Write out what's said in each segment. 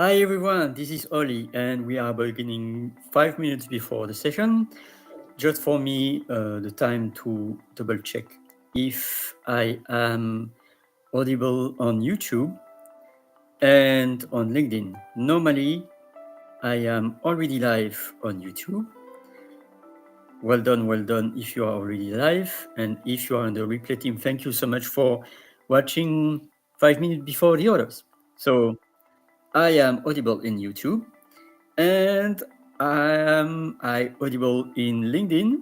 Hi everyone, this is Oli, and we are beginning 5 minutes before the session. Just for me, the time to double check if I am audible on YouTube and on LinkedIn. Normally, I am already live on YouTube. Well done if you are already live. And if you are on the replay team, thank you so much for watching 5 minutes before the others. So I am audible in YouTube. And am I audible in LinkedIn?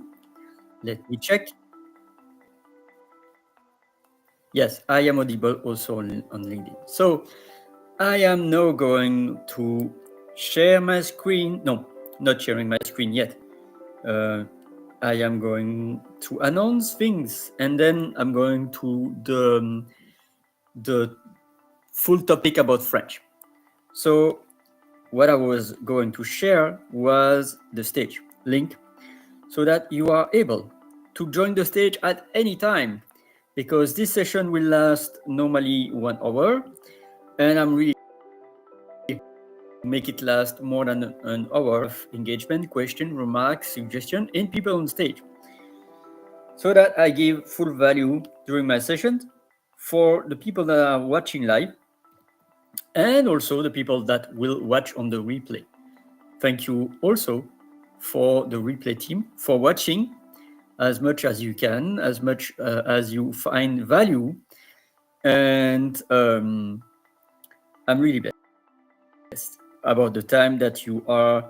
Let me check. Yes, I am audible also on LinkedIn. So I am now going to share my screen. No, not sharing my screen yet. I am going to announce things, and then I'm going to the full topic about French. So what I was going to share was the stage link, so that you are able to join the stage at any time, because this session will last normally 1 hour, and I'm really make it last more than an hour of engagement, question, remarks, suggestion, and people on stage, so that I give full value during my sessions for the people that are watching live and also the people that will watch on the replay. Thank you also for the replay team for watching as much as you can, as much as you find value. And I'm really blessed about the time that you are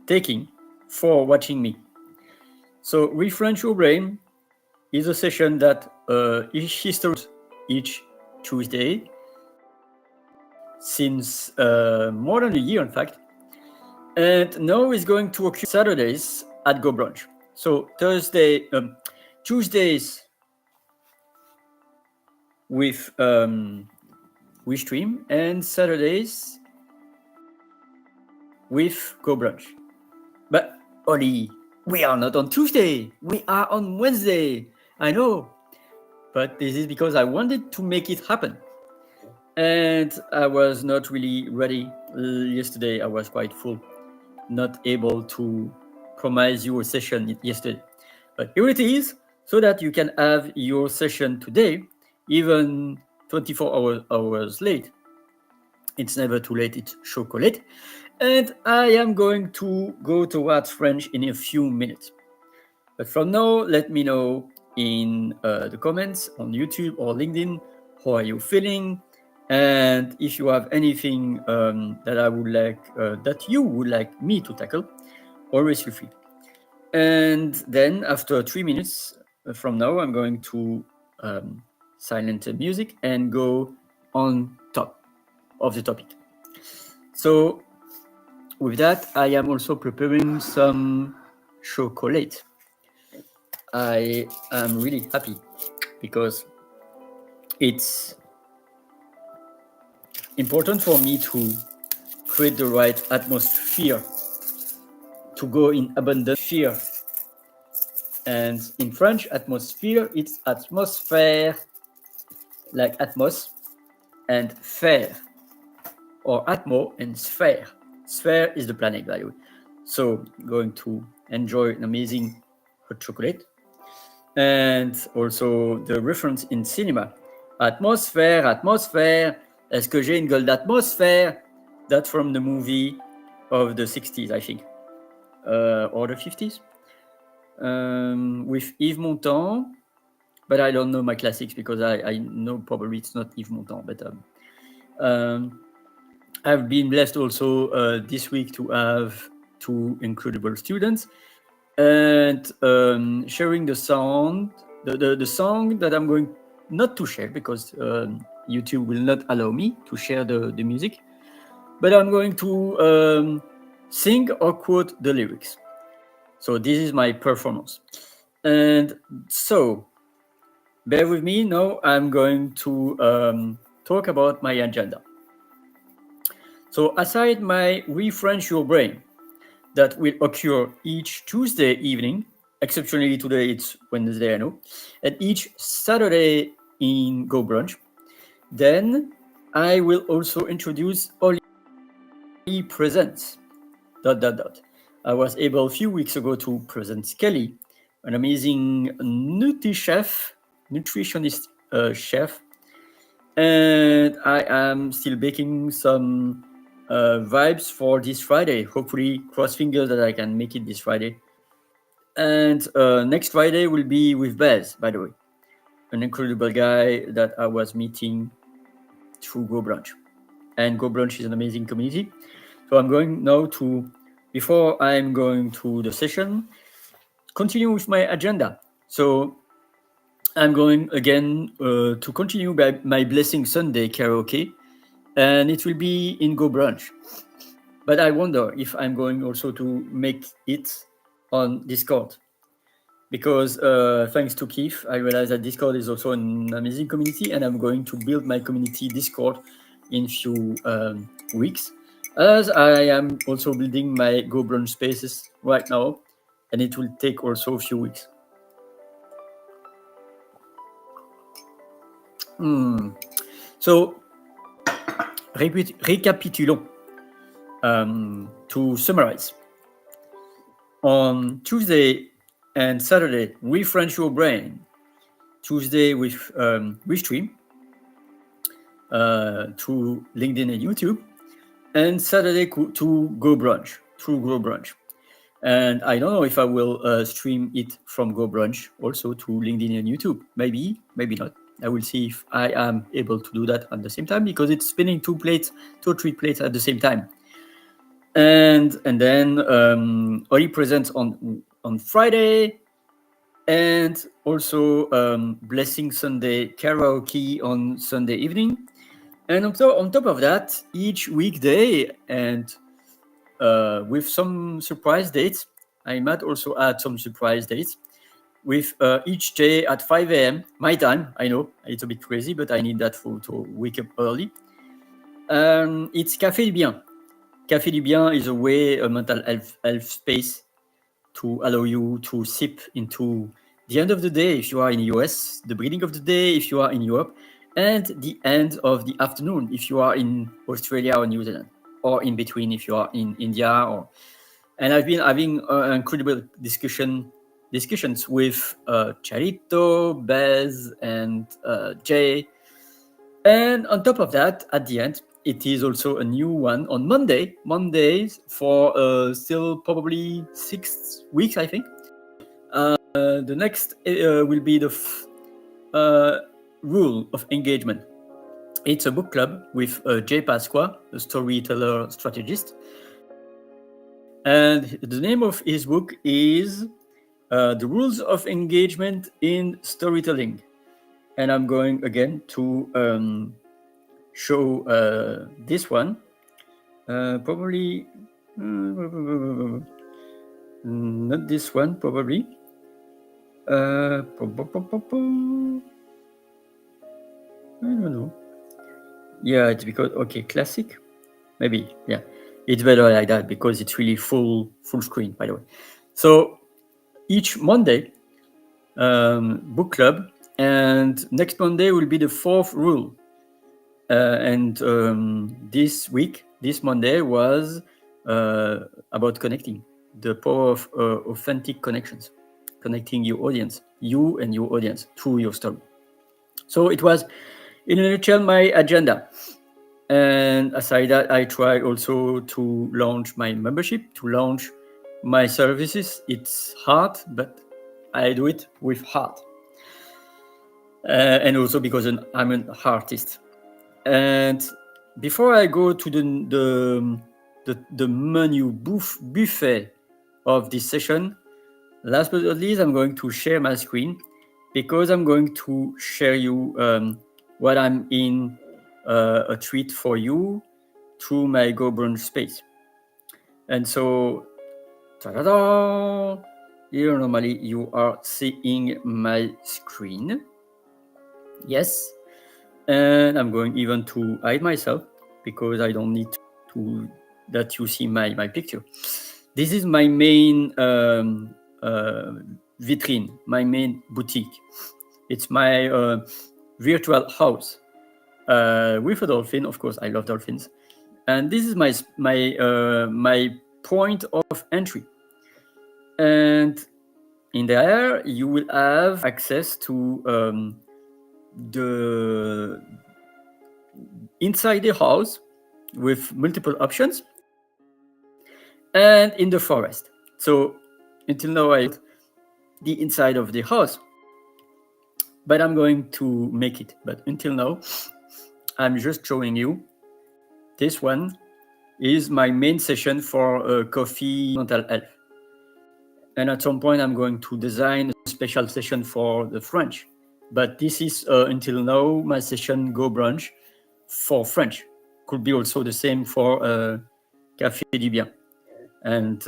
taking for watching me. So Refrench Your Brain is a session that is history each Tuesday since more than a year, in fact. And now is going to occur Saturdays at Go Brunch. So Tuesdays with stream, and Saturdays with Go Brunch. But Oli, we are not on Tuesday. We are on Wednesday. I know, but this is because I wanted to make it happen, and I was not really ready. Yesterday I was quite full, not able to promise you a session yesterday. But here it is, so that you can have your session today, even 24 hours late. It's never too late, it's chocolate. And I am going to go towards French in a few minutes. But from now, let me know in the comments on YouTube or LinkedIn, how are you feeling? And if you have anything that I would like, that you would like me to tackle, always feel free. And then after 3 minutes from now, I'm going to silent the music and go on top of the topic. So with that, I am also preparing some chocolate. I am really happy because it's important for me to create the right atmosphere, to go in abundant fear. And in French, atmosphere, it's atmosphère, like atmos, and faire, or atmo and sphere. Sphere is the planet, by the way. So going to enjoy an amazing hot chocolate. And also the reference in cinema. Atmosphère, atmosphère. Est-ce que j'ai une gueule d'atmosphère? That's from the movie of the 60s, I think. Or the 50s. With Yves Montand. But I don't know my classics because I know probably it's not Yves Montand. But I've been blessed also this week to have two incredible students, and sharing the song that I'm going not to share because YouTube will not allow me to share the music, but I'm going to sing or quote the lyrics. So this is my performance. And so bear with me. Now I'm going to talk about my agenda. So aside my Refrench Your Brain that will occur each Tuesday evening, exceptionally today it's Wednesday, I know, and each Saturday in Go Brunch, then I will also introduce Oli Presents. ... I was able a few weeks ago to present Kelly, an amazing nutritionist chef, and I am still baking some vibes for this Friday. Hopefully, cross fingers that I can make it this Friday. And next Friday will be with Bez, by the way, an incredible guy that I was meeting through Go Brunch. And Go Brunch is an amazing community. So I'm going now to, before I'm going to the session, continue with my agenda. So I'm going again to continue by my Blessing Sunday karaoke, and it will be in Go Brunch. But I wonder if I'm going also to make it on Discord, because thanks to Keith, I realized that Discord is also an amazing community, and I'm going to build my community Discord in few weeks, as I am also building my Go Brunch spaces right now, and it will take also a few weeks. So, récapitulons. To summarize, on Tuesday and Saturday, Refrench Your Brain. Tuesday with Restream through LinkedIn and YouTube, and Saturday to Go Brunch, through Go Brunch. And I don't know if I will stream it from Go Brunch also to LinkedIn and YouTube. Maybe, maybe not. I will see if I am able to do that at the same time, because it's spinning two or three plates at the same time. And then Oli presents on Friday, and also Blessing Sunday karaoke on Sunday evening. And on top of that, each weekday, and with some surprise dates, I might also add some surprise dates, with each day at 5 a.m. my time. I know it's a bit crazy, but I need that to wake up early. It's Café du Bien. Café du Bien is a way, a mental health space to allow you to sip into the end of the day if you are in the US, the beginning of the day if you are in Europe, and the end of the afternoon if you are in Australia or New Zealand, or in between if you are in India. And I've been having incredible discussions with Charito, Bez, and Jay. And on top of that, at the end, it is also a new one on Mondays for still probably 6 weeks, I think. The next will be the rule of engagement. It's a book club with Jay Pasqua, a storyteller strategist. And the name of his book is The Rules of Engagement in Storytelling. And I'm going again to show this one. Probably not this one, probably. I don't know. Yeah, it's because, okay, classic, maybe, yeah. It's better like that because it's really full screen, by the way. So each Monday, book club, and next Monday will be the fourth rule. And this Monday was about connecting, the power of authentic connections, connecting your audience, you and your audience, through your story. So it was, in a nutshell, my agenda. And aside that, I try also to launch my membership, to launch my services. It's hard, but I do it with heart. And also because I'm an artist. And before I go to the menu buffet of this session, last but not least, I'm going to share my screen, because I'm going to share you what I'm in a treat for you through my Go Brunch space. And so, ta-da-da! Here normally you are seeing my screen. Yes. And I'm going even to hide myself, because I don't need to that you see my picture. This is my main vitrine, my main boutique. It's my virtual house. with a dolphin. Of course, I love dolphins. And this is my point of entry. And in there, you will have access to the inside the house with multiple options, and in the forest. So until now, I the inside of the house, but I'm going to make it. But until now, I'm just showing you. This one is my main session for coffee mental health. And at some point, I'm going to design a special session for the French. But this is, until now, my session Go Brunch for French. Could be also the same for Café du Bien. And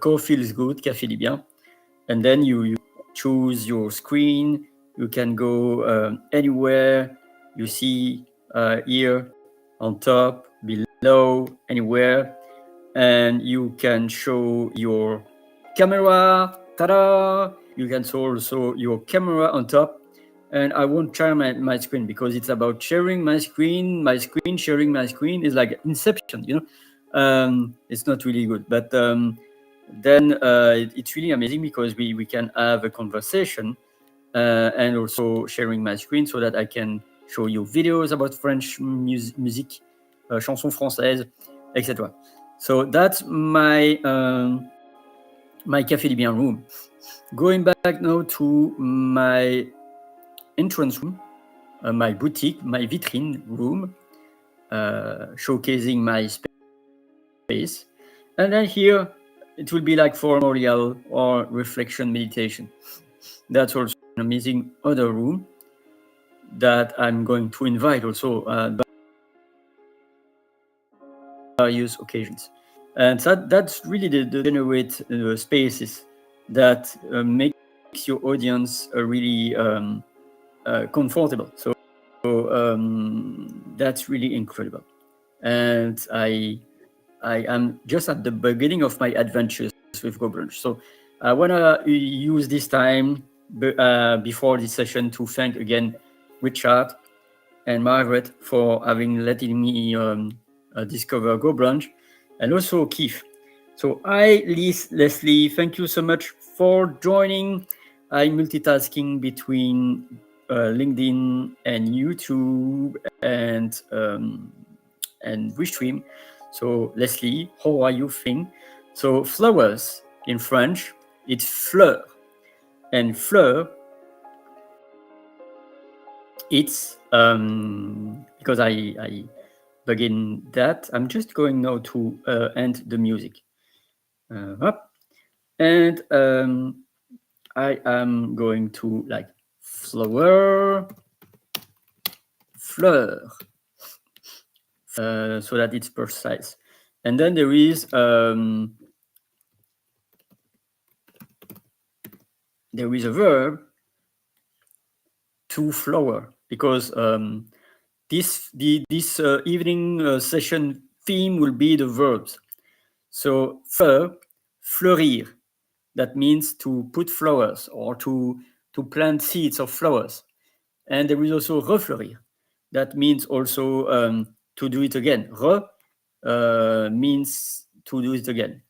Co feels good, Café du Bien. And then you choose your screen. You can go anywhere. You see here, on top, below, anywhere. And you can show your camera. Ta-da! You can show also your camera on top. And I won't share my screen because it's about sharing my screen. My screen, sharing my screen is like Inception, you know. It's not really good. But then it's really amazing because we can have a conversation and also sharing my screen so that I can show you videos about French music, chansons françaises, etc. So that's my my Café du Bien room. Going back now to my entrance room, my boutique, my vitrine room, showcasing my space. And then here, it will be like for memorial or reflection meditation. That's also an amazing other room that I'm going to invite also various occasions. And that's really the generate spaces that makes your audience really comfortable. So that's really incredible. And I am just at the beginning of my adventures with Go Brunch. So I want to use this time before this session to thank again Richard and Margaret for having letting me discover Go Brunch, and also Keith. So Leslie, thank you so much for joining. I'm multitasking between LinkedIn and YouTube and Restream. So Leslie, how are you feeling? So flowers in French, it's fleur, and fleur, it's because I begin that. I'm just going now to end the music. Up. And I am going to like flower, fleur, so that it's precise. And then there is a verb, to flower, because this evening session theme will be the verbs. So fleurir, that means to put flowers or to plant seeds of flowers. And there is also refleurir, that means also to do it again. Means to do it again.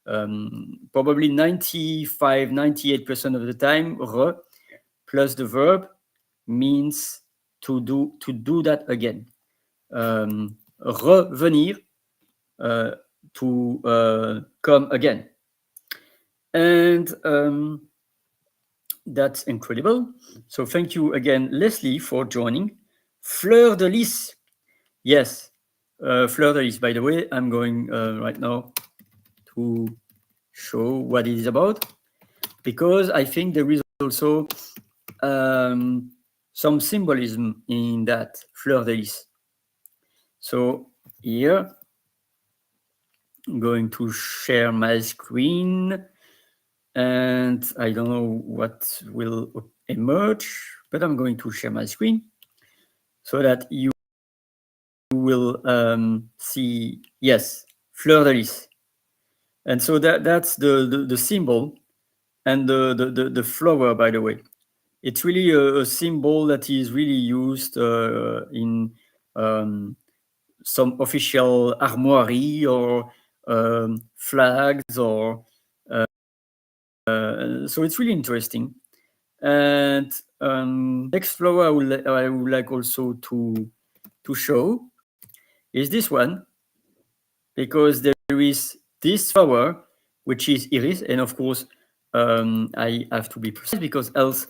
Probably 98% of the time, plus the verb means to do that again. Revenir, to come again. And that's incredible. So thank you again, Leslie, for joining. Fleur de Lys. Yes, Fleur de Lys. By the way, I'm going right now to show what it is about, because I think there is also some symbolism in that Fleur de Lys. So here, I'm going to share my screen, and I don't know what will emerge, but I'm going to share my screen so that you will see, yes, Fleur de Lys. And so that's the symbol and the flower, by the way. It's really a symbol that is really used in some official armoiry or flags, or so it's really interesting. And next flower I would like also to show is this one, because there is this flower which is iris, and of course I have to be precise because else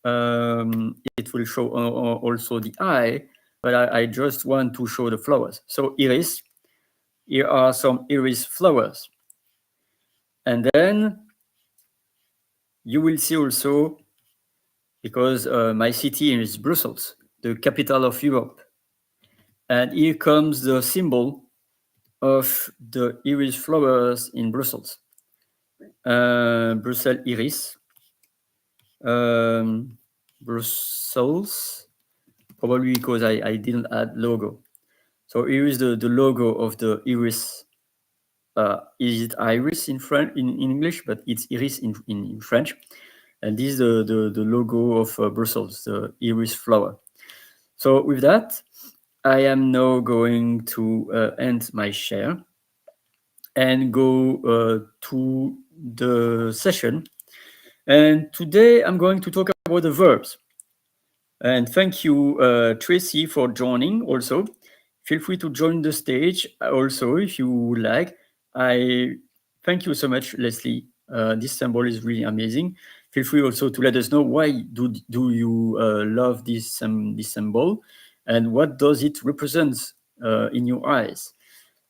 it will show also the eye, but I just want to show the flowers. So iris, here are some iris flowers, and then you will see also, because my city is Brussels, the capital of Europe, and here comes the symbol of the iris flowers in Brussels. Brussels iris, Brussels, probably because I didn't add logo. So here is the logo of the iris. Is it iris in French, in English, but it's iris in French. And this is the logo of Brussels, the iris flower. So with that, I am now going to end my share and go to the session. And today I'm going to talk about the verbs. And thank you, Tracy, for joining also. Feel free to join the stage also if you would like. I thank you so much, Leslie. This symbol is really amazing. Feel free also to let us know why do you love this symbol, and what does it represent in your eyes.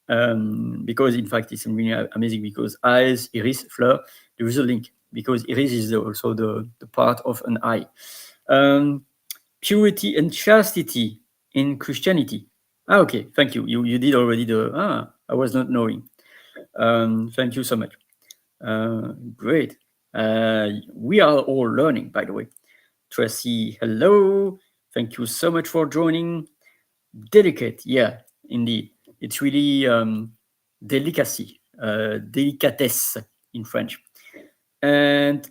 Because in fact it's really amazing, because eyes, iris, fleur, there is a link, because iris is also the part of an eye. Purity and chastity in Christianity. Okay, thank you. You did already I was not knowing. Thank you so much. Great. We are all learning, by the way. Tracy, hello. Thank you so much for joining. Delicate, yeah, indeed. It's really delicacy, délicatesse in French. And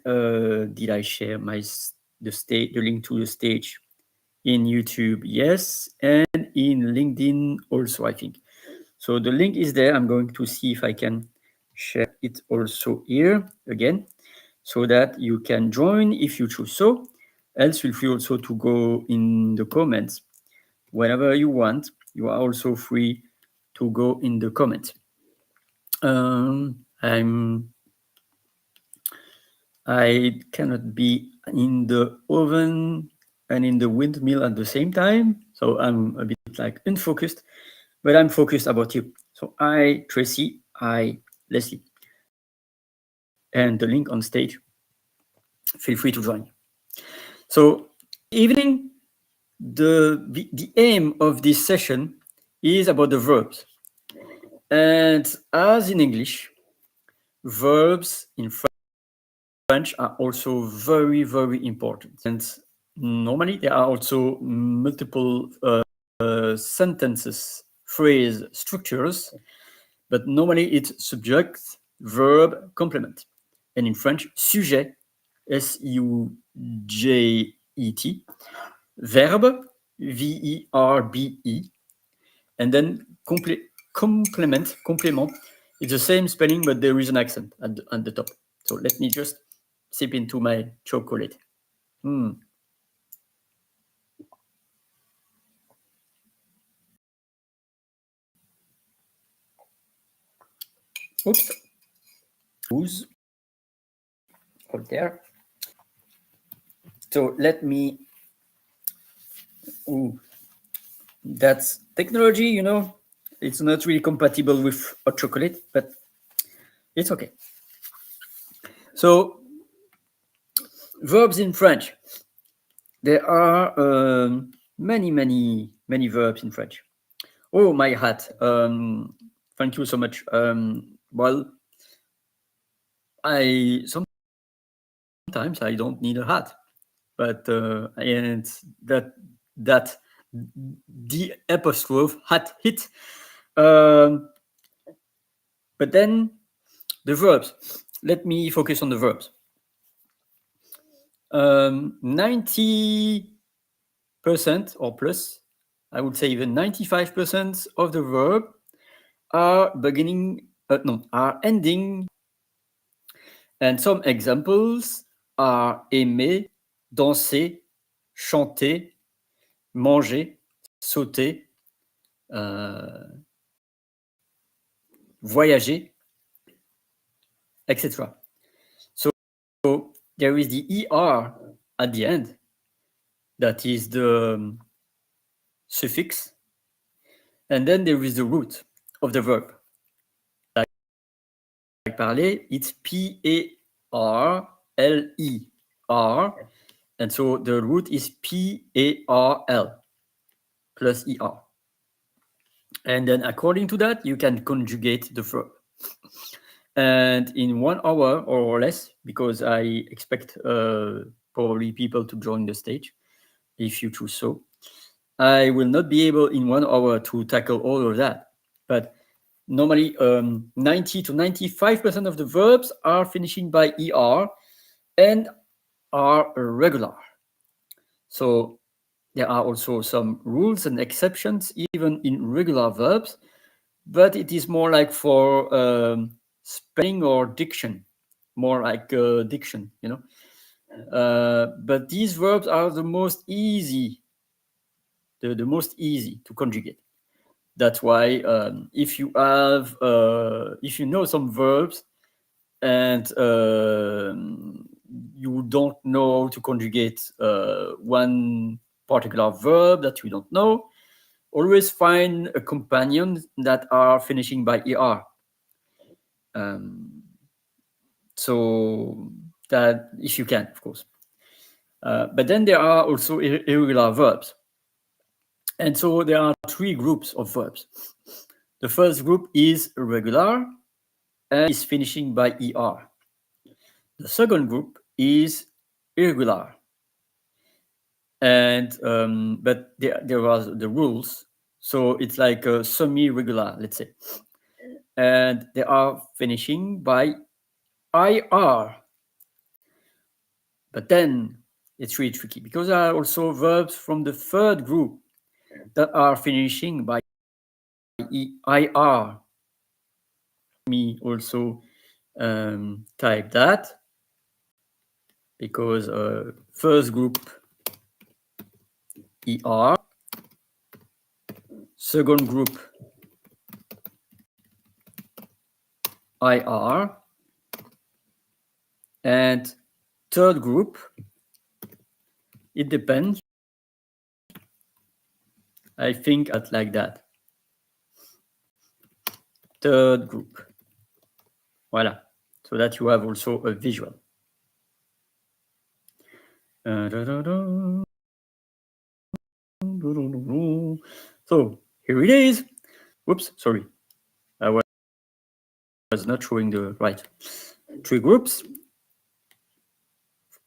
did I share the link to the stage in YouTube? Yes, and in LinkedIn also, I think. So the link is there. I'm going to see if I can share it also here again, so that you can join if you choose so. Else, feel free also to go in the comments whenever you want. You are also free to go in the comments. I cannot be in the oven and in the windmill at the same time, so I'm a bit like unfocused, but I'm focused about you. So I, Tracy, I, Leslie, and the link on stage. Feel free to join. So evening, the aim of this session is about the verbs. And as in English, verbs in French are also very, very important. And normally there are also multiple sentences, phrase structures, but normally it's subject, verb, complement. And in French, sujet, S-U-J-E-T, verb, V-E-R-B-E, and then complement, it's the same spelling, but there is an accent at the top. So let me just sip into my chocolate. Oops. Who's out there? So let me. Ooh, that's technology, you know. It's not really compatible with hot chocolate, but it's okay. So verbs in French. There are many verbs in French. Oh, my hat. Thank you so much. Well, sometimes I don't need a hat, but and that the apostrophe hat hit. But then the verbs. Let me focus on the verbs. 90% or plus, I would say even 95% of the verb are are ending. And some examples are aimer, danser, chanter, manger, sauter, voyager, etc. So there is the ER at the end, that is the suffix, and then there is the root of the verb. Like parler, it's P-A-R-L-E-R, and so the root is P-A-R-L plus ER. And then according to that, you can conjugate the verb. And in 1 hour or less, because I expect probably people to join the stage, if you choose so, I will not be able in 1 hour to tackle all of that. But normally 90 to 95% of the verbs are finishing by ER and are regular. So there are also some rules and exceptions, even in regular verbs, but it is more like for spelling or diction, more like diction, you know. But these verbs are the most easy, the most easy to conjugate. That's why if you know some verbs and you don't know to conjugate one particular verb that you don't know, always find a companion that are finishing by ER. So that if you can, of course. But then there are also irregular verbs. And so there are 3 groups of verbs. The first group is regular and is finishing by ER. The second group is irregular. And but there are the rules. So it's like a semi-regular, let's say. And they are finishing by IR. But then it's really tricky because there are also verbs from the third group that are finishing by IR. Let me also type that, because first group ER, second group IR, and third group, it depends. I think at like that. Third group. Voila. So that you have also a visual. So here it is. Whoops, sorry. I was not showing the right. 3 groups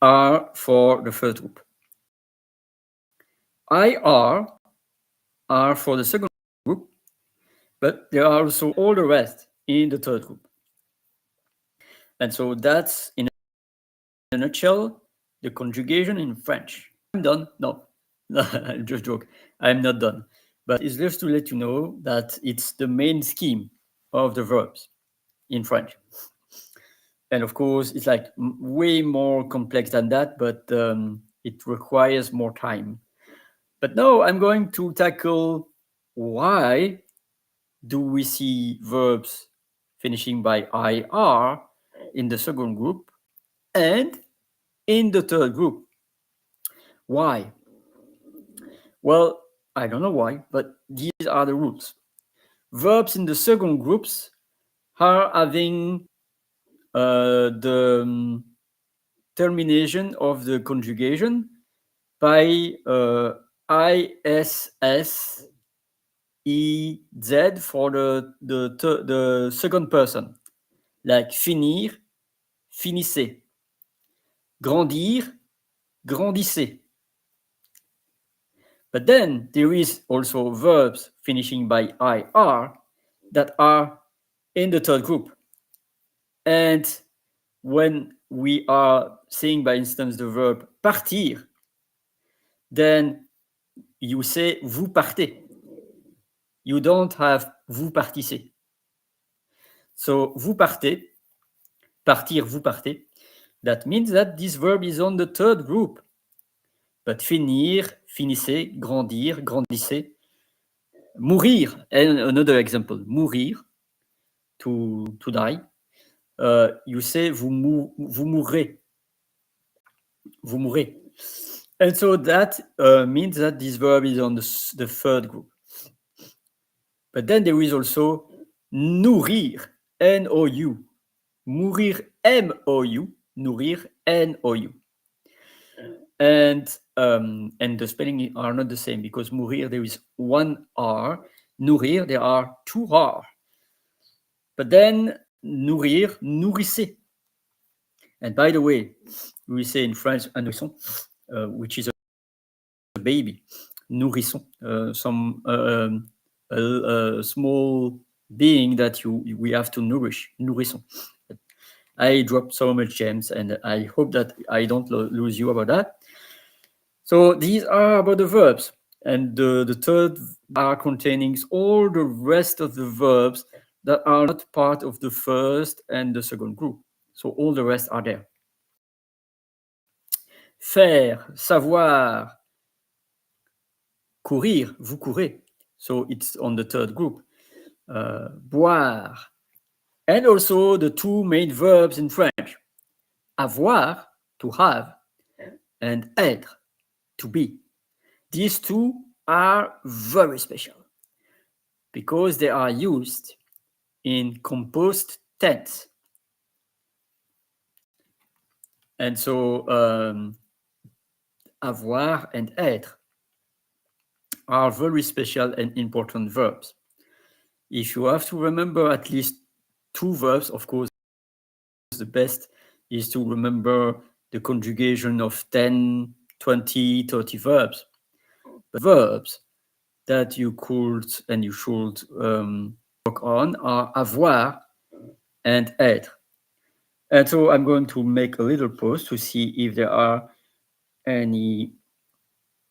are for the first group. IR are for the second group, but there are also all the rest in the third group. And so that's, in a nutshell, the conjugation in French. I'm done? No, just joke. I'm not done. But it's just to let you know that it's the main scheme of the verbs in French. And of course, it's like way more complex than that, but it requires more time. But now I'm going to tackle why do we see verbs finishing by IR in the second group and in the third group. Why? Well, I don't know why, but these are the rules. Verbs in the second groups are having the termination of the conjugation by ISS EZ for the second person, like finir, finissez, grandir, grandissez. But then there is also verbs finishing by IR that are in the third group. And when we are saying, by instance, the verb partir, then you say vous partez. You don't have vous partissez. So vous partez, partir, vous partez. That means that this verb is on the third group. But finir, finissez, grandir, grandissez. Mourir, and another example, mourir, to die. You say vous mourrez. Vous mourrez. And so that means that this verb is on the third group. But then there is also nourrir, N-O-U. Mourir, M-O-U. Nourrir, N-O-U. And the spelling are not the same because mourir, there is one R. Nourrir, there are two R. But then nourrir, nourrissez. And by the way, we say in French, un nourrisson, which is a baby. Nourrisson, some small being that we have to nourish. Nourrisson. I dropped so much gems, and I hope that I don't lose you about that. So these are about the verbs, and the third are containing all the rest of the verbs that are not part of the first and the second group. So all the rest are there. Faire, savoir, courir, vous courez. So it's on the third group. Boire. And also the two main verbs in French. Avoir, to have, and être, to be. These two are very special because they are used in composed tense. And so avoir and être are very special and important verbs. If you have to remember at least two verbs, of course, the best is to remember the conjugation of 10, 20, 30 verbs. But verbs that you could and you should work on are avoir and être. And so I'm going to make a little pause to see if there are any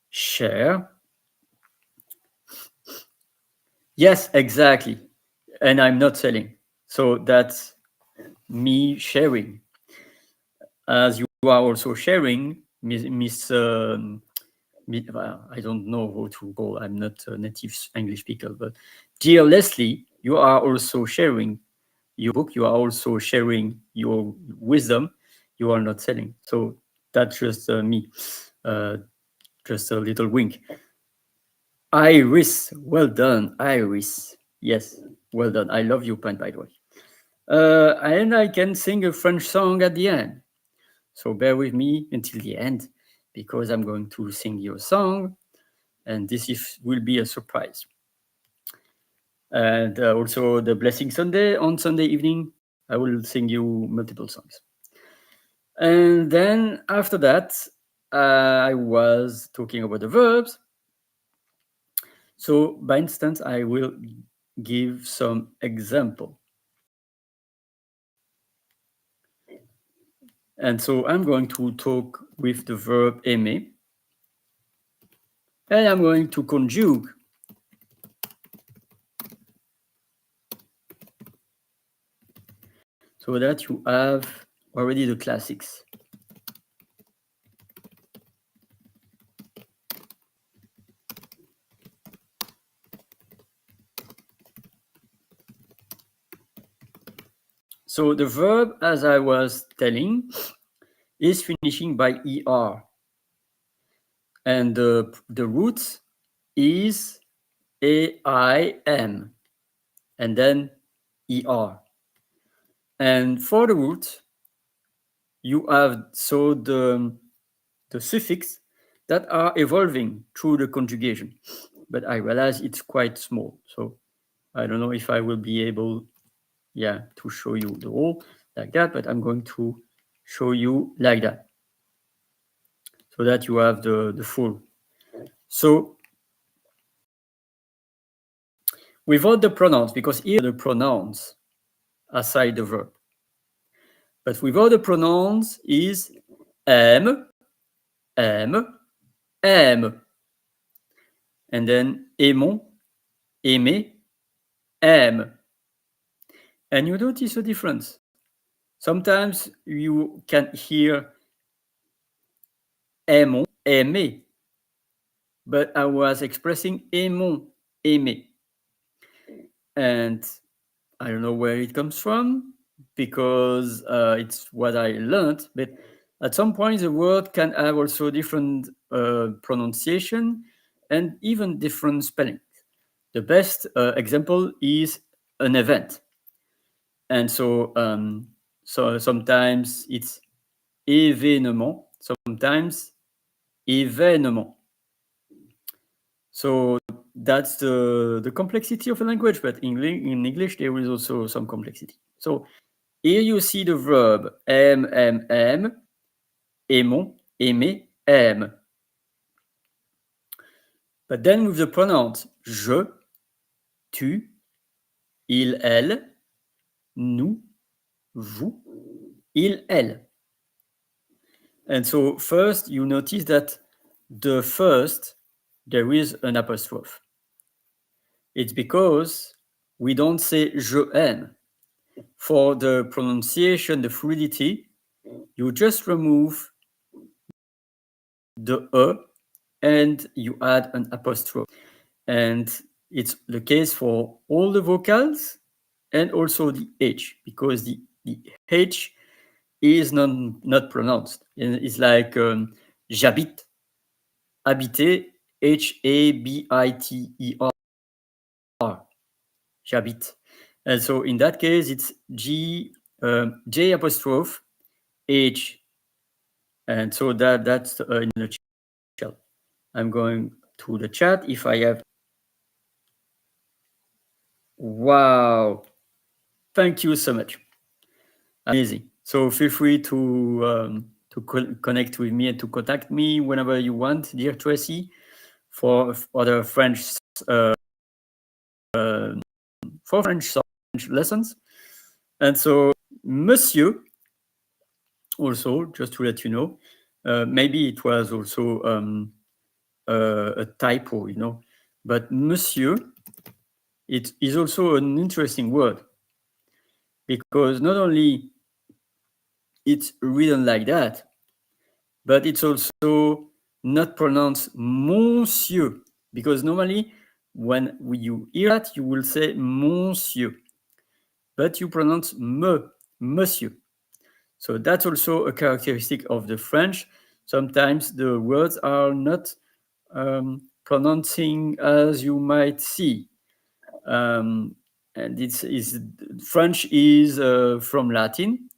share. Yes, exactly. And I'm not selling. So that's me sharing. As you are also sharing, Miss I don't know how to call, I'm not a native English speaker, but dear Leslie, you are also sharing your book, you are also sharing your wisdom, you are not selling. So that's just me, just a little wink. Iris, well done, Iris. Yes, well done. I love your pen, by the way. And I can sing a French song at the end. So bear with me until the end, because I'm going to sing your song, and this will be a surprise. And also the Blessing Sunday, on Sunday evening, I will sing you multiple songs. And then after that, I was talking about the verbs. So by instance, I will give some example. And so I'm going to talk with the verb aimer. And I'm going to conjugate so that you have already the classics. So the verb, as I was telling, is finishing by ER. And the root is AIM, and then ER. And for the root, you have so the suffix that are evolving through the conjugation. But I realize it's quite small. So I don't know if I will be able, to show you the whole like that, but I'm going to show you like that, so that you have the full. So without the pronouns, because here the pronouns aside the verb. But without the pronouns is M, aime, aime. And then aimons, aimer, aime. And you notice a difference. Sometimes you can hear aimons, aimer, but I was expressing aimons, aimer. And I don't know where it comes from because it's what I learned. But at some point, the word can have also different pronunciation and even different spelling. The best example is an event. And so sometimes it's événement, sometimes événement. So that's the complexity of a language, but in English there is also some complexity. So here you see the verb aime, aime, aime, aimons, aimer, aime. But then with the pronouns je, tu, il, elle, nous, vous, il, elle. And so first you notice that the first there is an apostrophe. It's because we don't say je aime. For the pronunciation, the fluidity, you just remove the e and you add an apostrophe. And it's the case for all the vocals and also the H, because the H is not pronounced. And it's like j'habite, habiter, Habiter, j'habite. And so in that case, it's J apostrophe H. And so that's in the chat. I'm going to the chat if I have. Wow. Thank you so much. Amazing. So feel free to connect with me and to contact me whenever you want, dear Tracy, for other French lessons. And so, Monsieur, also, just to let you know, maybe it was also a typo, but Monsieur, it is also an interesting word because not only it's written like that, but it's also not pronounced Monsieur, because normally when you hear that, you will say Monsieur, but you pronounce Monsieur. So that's also a characteristic of the French. Sometimes the words are not pronouncing as you might see. And French is from Latin.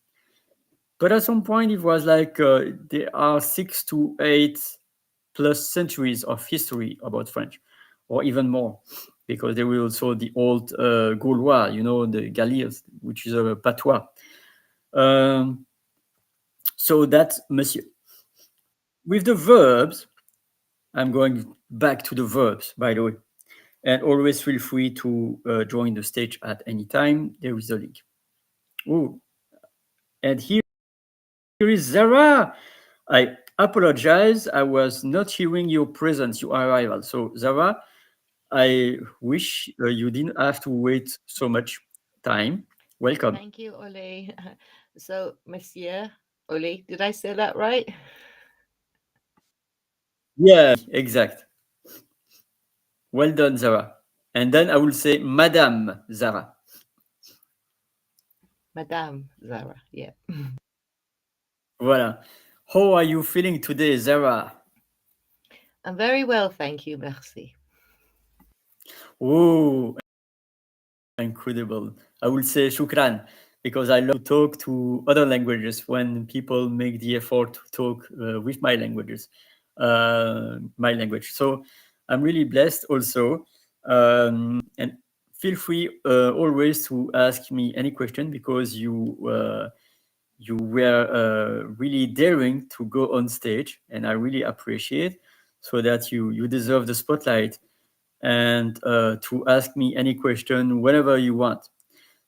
But at some point, it was like there are 6 to 8 plus centuries of history about French, or even more, because there were also the old Gaulois, the Galliers, which is a patois. So that's Monsieur. With the verbs, I'm going back to the verbs, by the way. And always feel free to join the stage at any time. There is a link. Oh, and here is Zara. I apologize. I was not hearing your presence, your arrival. So, Zara, I wish you didn't have to wait so much time. Welcome. Thank you, Ole. So, Monsieur Ole, did I say that right? Yeah, exact. Well done, Zara. And then I will say Madame Zara. Madame Zara, yeah. Voilà. How are you feeling today, Zara? I'm very well, thank you, merci. Oh, incredible. I will say shukran because I love to talk to other languages when people make the effort to talk with my language. So I'm really blessed also. And feel free always to ask me any question because you were really daring to go on stage, and I really appreciate so that you deserve the spotlight and to ask me any question whenever you want.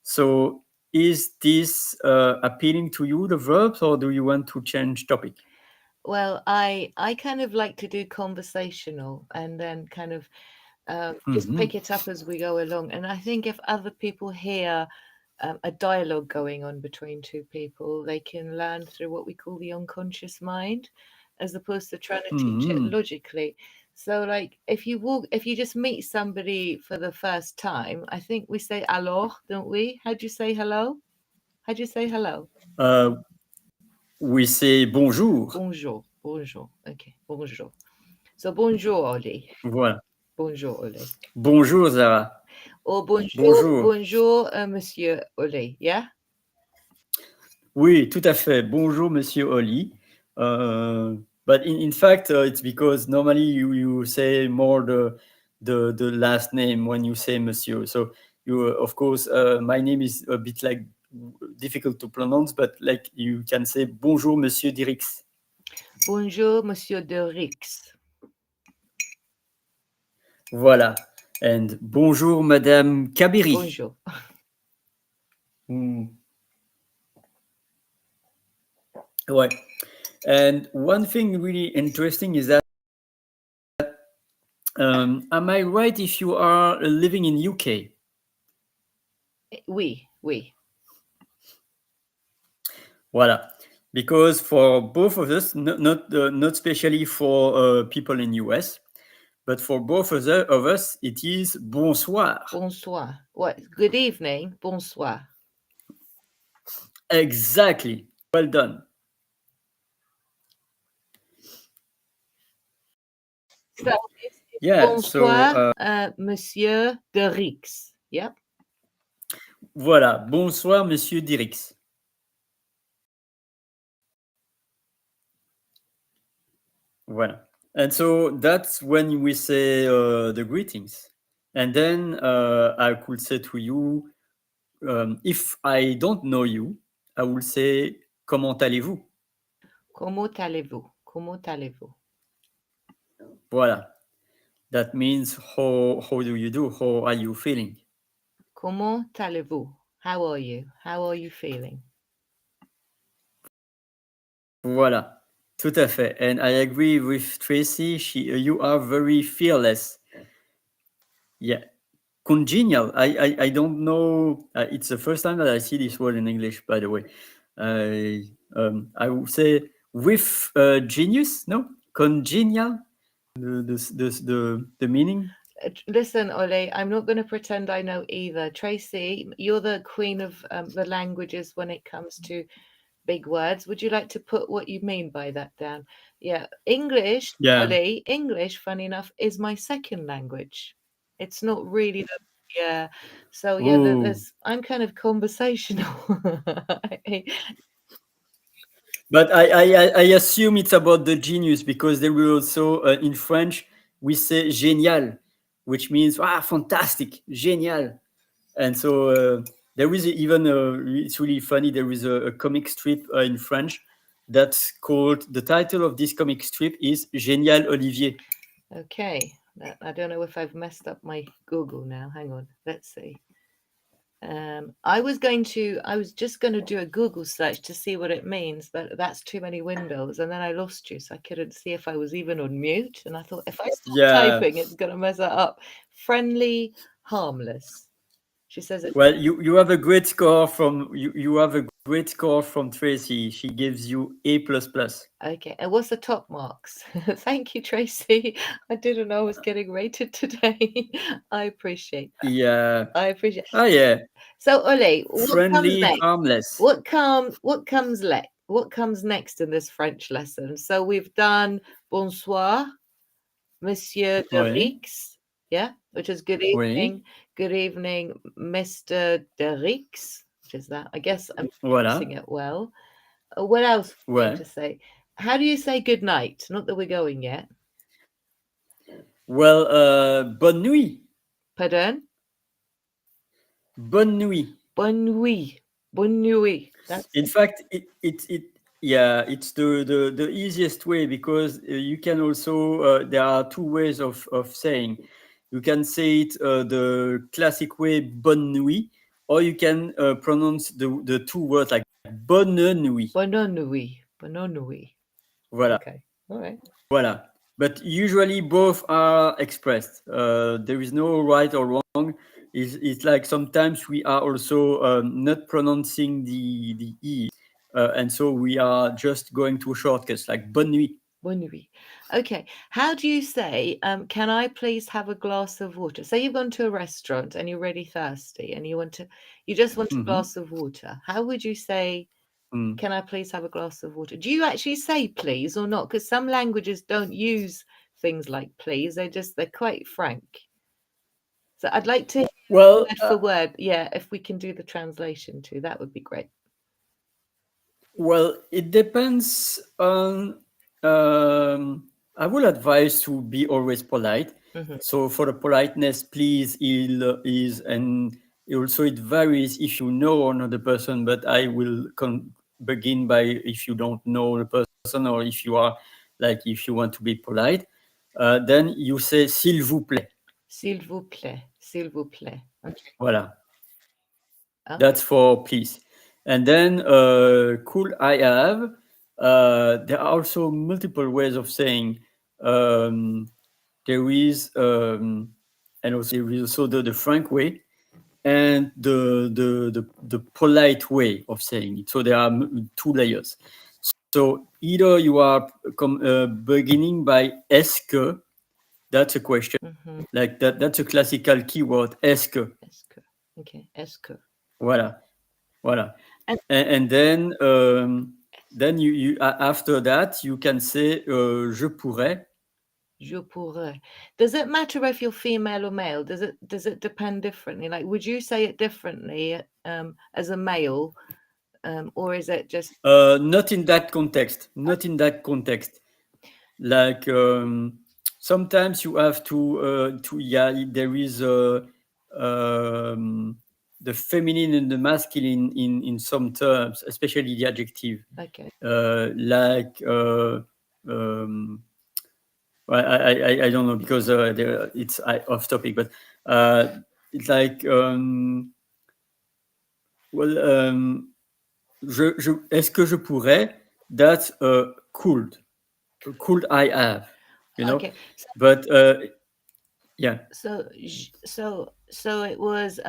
So is this appealing to you, the verbs, or do you want to change topic? Well, I kind of like to do conversational and then kind of just Mhm. pick it up as we go along. And I think if other people hear a dialogue going on between two people, they can learn through what we call the unconscious mind, as opposed to trying to teach it Mhm. logically. So, like, if you just meet somebody for the first time, I think we say alors, don't we? How do you say hello? How do you say hello? Uh, we say bonjour. Bonjour, bonjour. Okay, bonjour. So, bonjour, Oli. Voilà. Bonjour, Oli. Bonjour, Zara. Or bonjour, Bonjour. bonjour, Monsieur Oli. Yeah. Oui, tout à fait. Bonjour, Monsieur Oli. But in fact, it's because normally you say more the last name when you say Monsieur. So you, of course, my name is a bit like difficult to pronounce, but like you can say Bonjour, Monsieur Dirix. Bonjour, Monsieur de Rix. Voilà. And bonjour, Madame Kabiri. Bonjour. Hmm. Ouais. And one thing really interesting is that am I right if you are living in UK? Oui, oui. Voilà. Because for both of us, not especially for people in US, but for both of us, it is bonsoir. Bonsoir. What? Good evening. Bonsoir. Exactly. Well done. So it's Yeah. So bonsoir, Monsieur de Rix. Yep. voilà. Bonsoir, Monsieur Dirix. Voilà. And so that's when we say the greetings. And then I could say to you, if I don't know you, I will say, comment allez-vous? Comment allez-vous? Comment allez-vous? Voilà. That means how do you do? How are you feeling? Comment allez-vous? How are you? How are you feeling? Voilà. Tout à fait. And I agree with Tracy. You are very fearless. Yeah. Congenial. I don't know. It's the first time that I see this word in English, by the way. I would say with genius. No, congenial. The meaning. Listen, Ollie, I'm not going to pretend I know either. Tracy, you're the queen of the languages when it comes to big words. Would you like to put what you mean by that down? Yeah, English, Yeah. Ollie, English, funny enough, is my second language. It's not really the, yeah. So yeah, Ooh. there's I'm kind of conversational. But I assume it's about the genius because there will also in French we say génial, which means fantastic, génial. And so there is even it's really funny. There is a comic strip in French that's called, the title of this comic strip is Génial Olivier. Okay, I don't know if I've messed up my Google now. Hang on, let's see. I was just going to do a Google search to see what it means, but that's too many windows. And then I lost you, so I couldn't see if I was even on mute. And I thought, if I stop Yeah. typing, it's going to mess it up. Friendly, harmless. She says it. Well, you have a great score from you have a great score from Tracy. She gives you A plus plus. Okay, and what's the top marks? Thank you, Tracy. I didn't know I was getting rated today. I appreciate that. Yeah. I appreciate. Ah, yeah. So, Ole, what comes Friendly, next? harmless. What comes next in this French lesson? So we've done bonsoir, Monsieur de Oui. Rix, yeah, which is Oui. good evening, Mr. de Rix, which is that. I guess I'm pronouncing Voilà. it well. What else are we going Ouais. to say? How do you say good night? Not that we're going yet. Well, bonne nuit. Pardon? Bonne nuit. Bonne nuit. Bonne nuit. That's In fact, yeah, it's the easiest way because you can also there are two ways of saying. You can say it the classic way, bonne nuit, or you can pronounce the two words like bonne nuit. bonne nuit. Bonne nuit. Voilà. Okay. All right. Voilà. But usually both are expressed. There is no right or wrong. It's like sometimes we are also not pronouncing the E. And so we are just going to shortcuts like bonne nuit. Bonne nuit. Okay. How do you say, can I please have a glass of water? Say you've gone to a restaurant and you're really thirsty and you just want a Mhm. glass of water. How would you say, Mm. can I please have a glass of water? Do you actually say please or not? Because some languages don't use things like please. They're quite frank. So I'd like to hear Well, word for word. Yeah, if we can do the translation too, that would be great. well, it depends on. I would advise to be always polite. Mhm. So for the politeness, please is and also it varies if you know another person. But I will begin by if you don't know the person or if you are like if you want to be polite, then you say s'il vous plaît. S'il vous plaît. S'il vous plaît. Okay. Voilà. Okay. That's for please. And then cool I have. There are also multiple ways of saying there is and also there is also the frank way and the polite way of saying it. So there are two layers. So either you are beginning by est-ce que, that's a question, Mhm. like that's a classical keyword, est-ce que. Est-ce que. Okay. Est-ce que. Voilà. Voilà. And And then you after that you can say je pourrais. je pourrais. Does it matter if you're female or male? Does it depend differently? Like, would you say it differently as a male, or is it just Not in that context. Not in that context. Like sometimes you have to yeah, there is the feminine and the masculine in some terms, especially the adjective. okay? Like I don't know because it's off topic, but it's like well, est-ce que je pourrais? That's could I have? You know, Okay. but yeah, So it was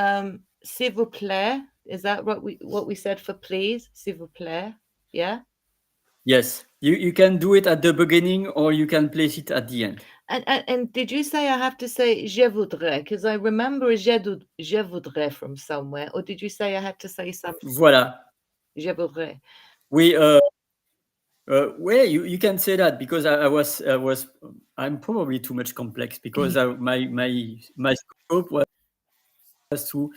s'il vous plaît. Is that what we said for please? S'il vous plaît. Yeah. yes, you can do it at the beginning or you can place it at the end. And did you say I have to say je voudrais? Because I remember a je voudrais from somewhere. Or did you say I had to say something? Voilà. Je voudrais. We well, you can say that because I'm probably too much complex because my scope was to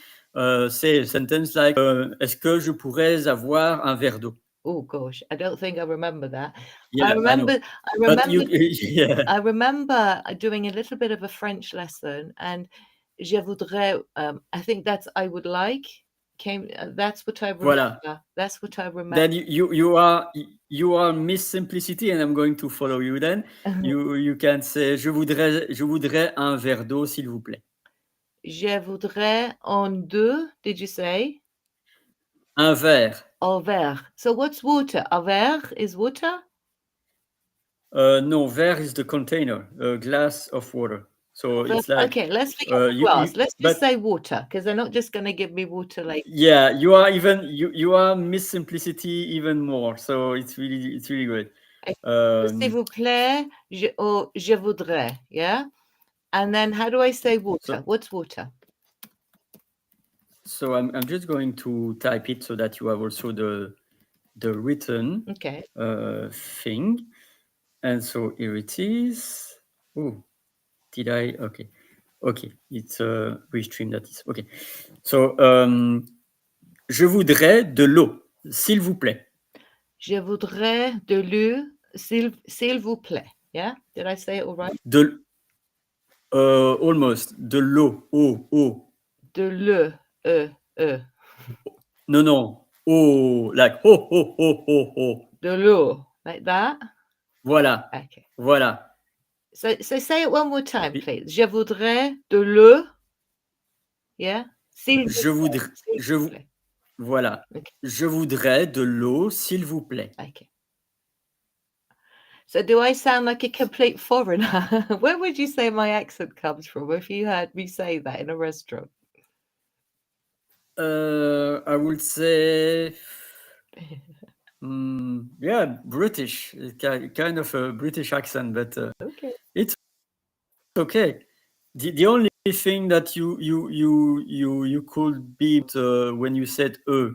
say a sentence like est-ce que je pourrais avoir un verre d'eau? Oh gosh, I don't think I remember that. Yeah, I know. I But remember yeah. I remember doing a little bit of a French lesson, and je voudrais, I think that's I would like that's what I Voilà. remember. That's what I remember. Then you are Miss Simplicity and I'm going to follow you then. You can say je voudrais un verre d'eau s'il vous plaît. Je voudrais en deux, did you say? Un verre. Un verre. So what's water? A verre is water? No, verre is the container, a glass of water. So it's like Okay, let's forget the glass. Let's but just say water, because they're not just going to give me water like. yeah, you are even you are Miss Simplicity even more. So it's really great. S'il vous plaît, je voudrais, yeah? And then how do I say water? What's water? So I'm just going to type it so that you have also the written Okay. thing. And so here it is. Oh, did I? Okay, it's a restream that is okay. So je voudrais de l'eau, s'il vous plaît. Je voudrais de l'eau, s'il vous plaît. Yeah, did I say it all right? Almost de l'eau, eau. De l'eau, No, oh, like ho. De l'eau, like that. Voilà, Okay. voilà. So say it one more time, please. Je voudrais de l'eau. Yeah. Voilà. Okay. Je voudrais de l'eau, s'il vous plaît. Okay. So do I sound like a complete foreigner? Where would you say my accent comes from if you heard me say that in a restaurant? I would say, yeah, British. Kind of a British accent, but Okay. it's okay. The only thing that you could be when you said e.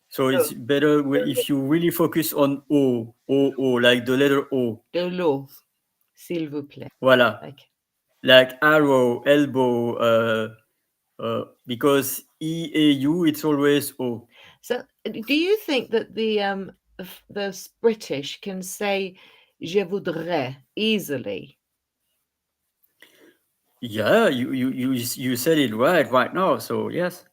So it's better if you really focus on o, like the letter O. De l'eau, s'il vous plaît. Voilà. Okay. Like arrow, elbow, because E-A-U, it's always O. So do you think that the British can say je voudrais easily? Yeah, you said it right now. So yes.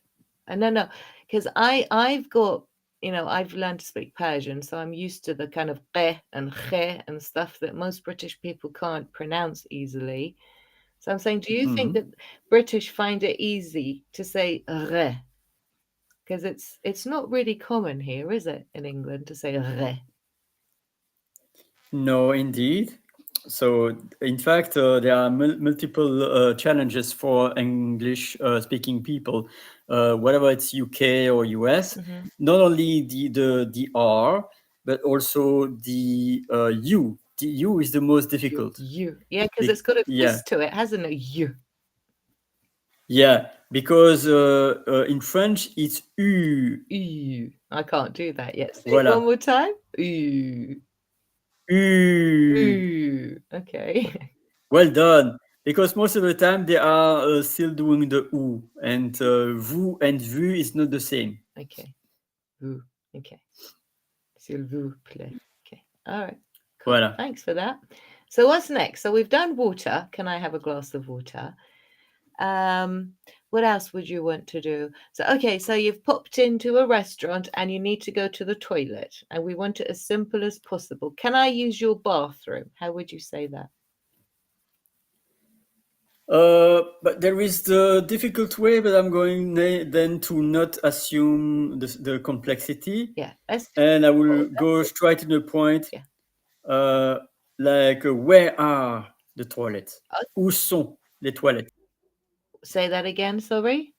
No, because I've got, I've learned to speak Persian, so I'm used to the kind of qeh and khe and stuff that most British people can't pronounce easily. So I'm saying, do you think Mhm. that British find it easy to say re? Because it's not really common here, is it, in England to say re? No, indeed. So, in fact, there are multiple challenges for English speaking people, whether it's UK or US. Mm-hmm. Not only the R, but also the U. The U is the most difficult. You. Yeah, because it's got a Yeah, twist to it, hasn't it? You. yeah, because in French it's U. Ew. I can't do that yet. Say it one Voilà. more time. Ew. U. Ew. Okay. Well done. Because most of the time they are still doing the U, and vous and vu is not the same. Okay. Vous. Okay. S'il vous plaît. Okay. All right. Cool. Voilà. Thanks for that. So what's next? So we've done water. Can I have a glass of water? What else would you want to do? So okay, so you've popped into a restaurant and you need to go to the toilet, and we want it as simple as possible. Can I use your bathroom? How would you say that? But there is the difficult way, but I'm going then to not assume the complexity, Yeah. Let's and I will oh, go straight to the point. yeah. Like, where are the toilets? Oh, Où sont les toilettes? say that again, sorry.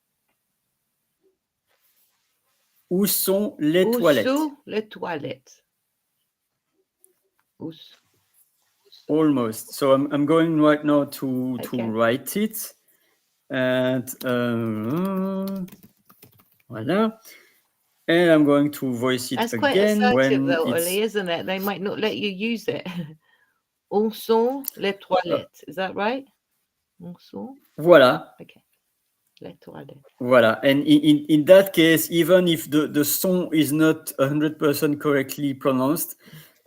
Où sont les Où toilettes? sont les toilettes? Où s- Almost. So I'm going right now to Okay. write it, and voilà. And I'm going to voice it That's quite again assertive when though, it's Ollie, isn't it? They might not let you use it. Où sont les toilettes? Is that right? Où sont? voilà. Okay. Les toilettes. Voilà. And in that case, even if the son is not 100% correctly pronounced,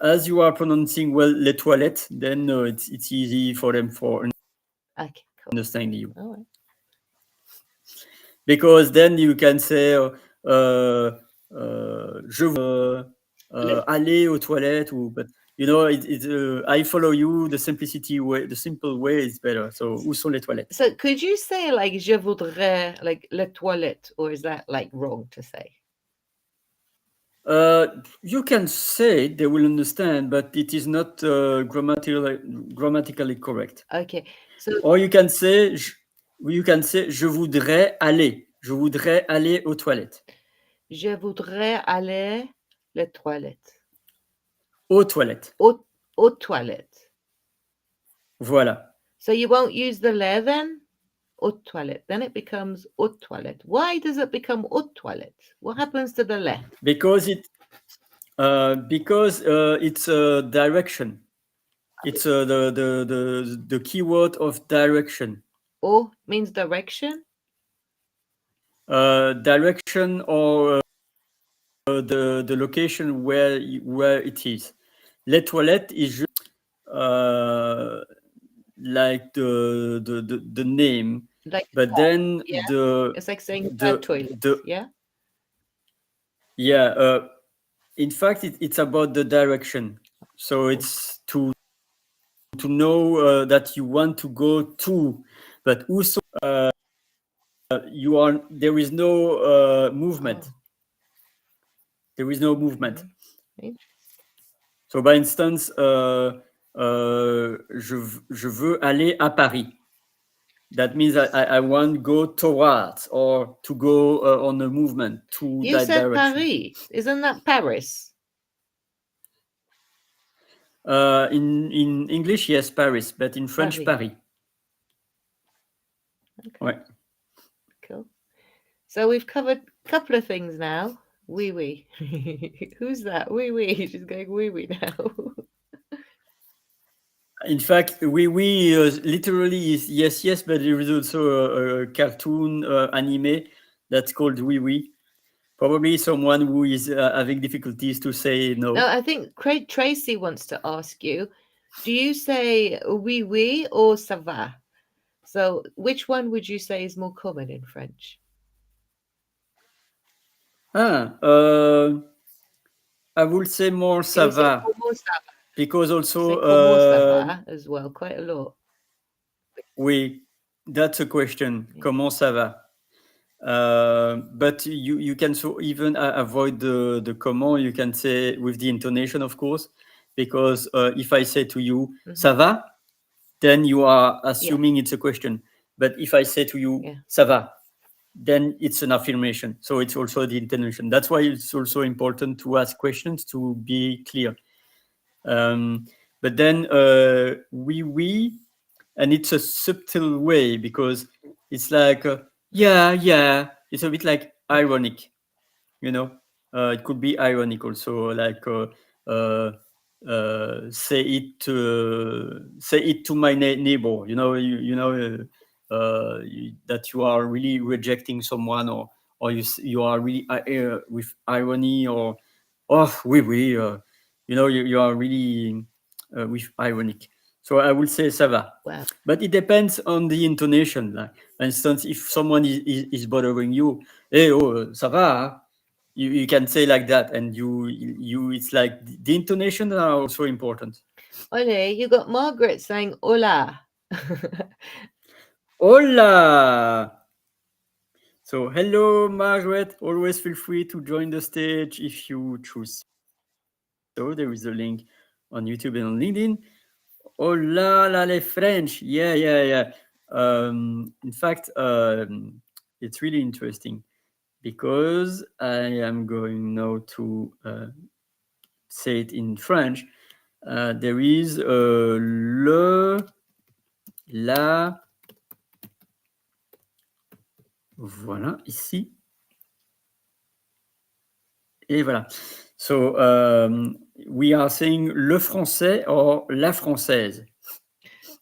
as you are pronouncing well les toilettes, then it's easy for them for Okay, cool. understanding you. All right. Because then you can say je veux aller aux toilettes, but I follow you. The simplicity way, the simple way is better. So où sont les toilettes? So could you say like je voudrais like les toilettes, or is that like wrong to say? You can say it, they will understand, but it is not grammatically correct. Okay. So Or you can say je voudrais aller. Je voudrais aller aux toilettes. je voudrais aller les toilettes. Aux toilettes. Aux toilettes. Voilà. So you won't use the le then? Aux toilettes. Then it becomes aux toilettes. Why does it become aux toilettes? What happens to the le? Because it's a direction. It's the keyword of direction. Au means direction. Direction or the location where it is. Les toilettes is just like the name, Like but then yeah. It's like saying toilet. Yeah. yeah. In fact, it's about the direction. So it's to know that you want to go to, but also there is no movement. Oh. There is no movement. Mm-hmm. So, by instance, je veux aller à Paris. That means I want to go towards or to go on a movement to You that said direction. Paris. Isn't that Paris? In English, yes, Paris, but in French, Paris. Paris. Okay. Ouais. Cool. So we've covered a couple of things now. Oui, oui. Who's that? Oui, oui. She's going oui, oui now. In fact, we literally is yes, yes, but there is also a cartoon anime that's called Oui Oui. Probably someone who is having difficulties to say no. No, I think Craig Tracy wants to ask you, do you say oui, oui or ça va? So which one would you say is more common in French? Ah, I would say more ça You say va comment ça va? because You also say comment ça va as well, quite a lot. oui, that's a question. Yeah. Comment ça va? But you can so even avoid the comment. You can say with the intonation, of course, because if I say to you ça va, then you are assuming it's a question. But if I say to you Yeah. ça va, then it's an affirmation. So it's also the intonation. That's why it's also important to ask questions to be clear. But then we, and it's a subtle way because it's like yeah, it's a bit like ironic, you know. It could be ironic also, like say it to my neighbor, you know, that you are really rejecting someone, or you are really with irony, or oh oui, you know, you are really with ironic. So I would say ça va. Wow. But it depends on the intonation. Like, for instance, if someone is bothering you, hey, oh, ça va? You can say like that, and you it's like the intonation are also important. Ole, you got Margaret saying hola. Hola! So hello, Margaret. Always feel free to join the stage if you choose. So there is a link on YouTube and on LinkedIn. Hola, la les French. Yeah. In fact, it's really interesting because I am going now to say it in French. There is le, la, voilà, ici. Et voilà. So we are saying le français or la française.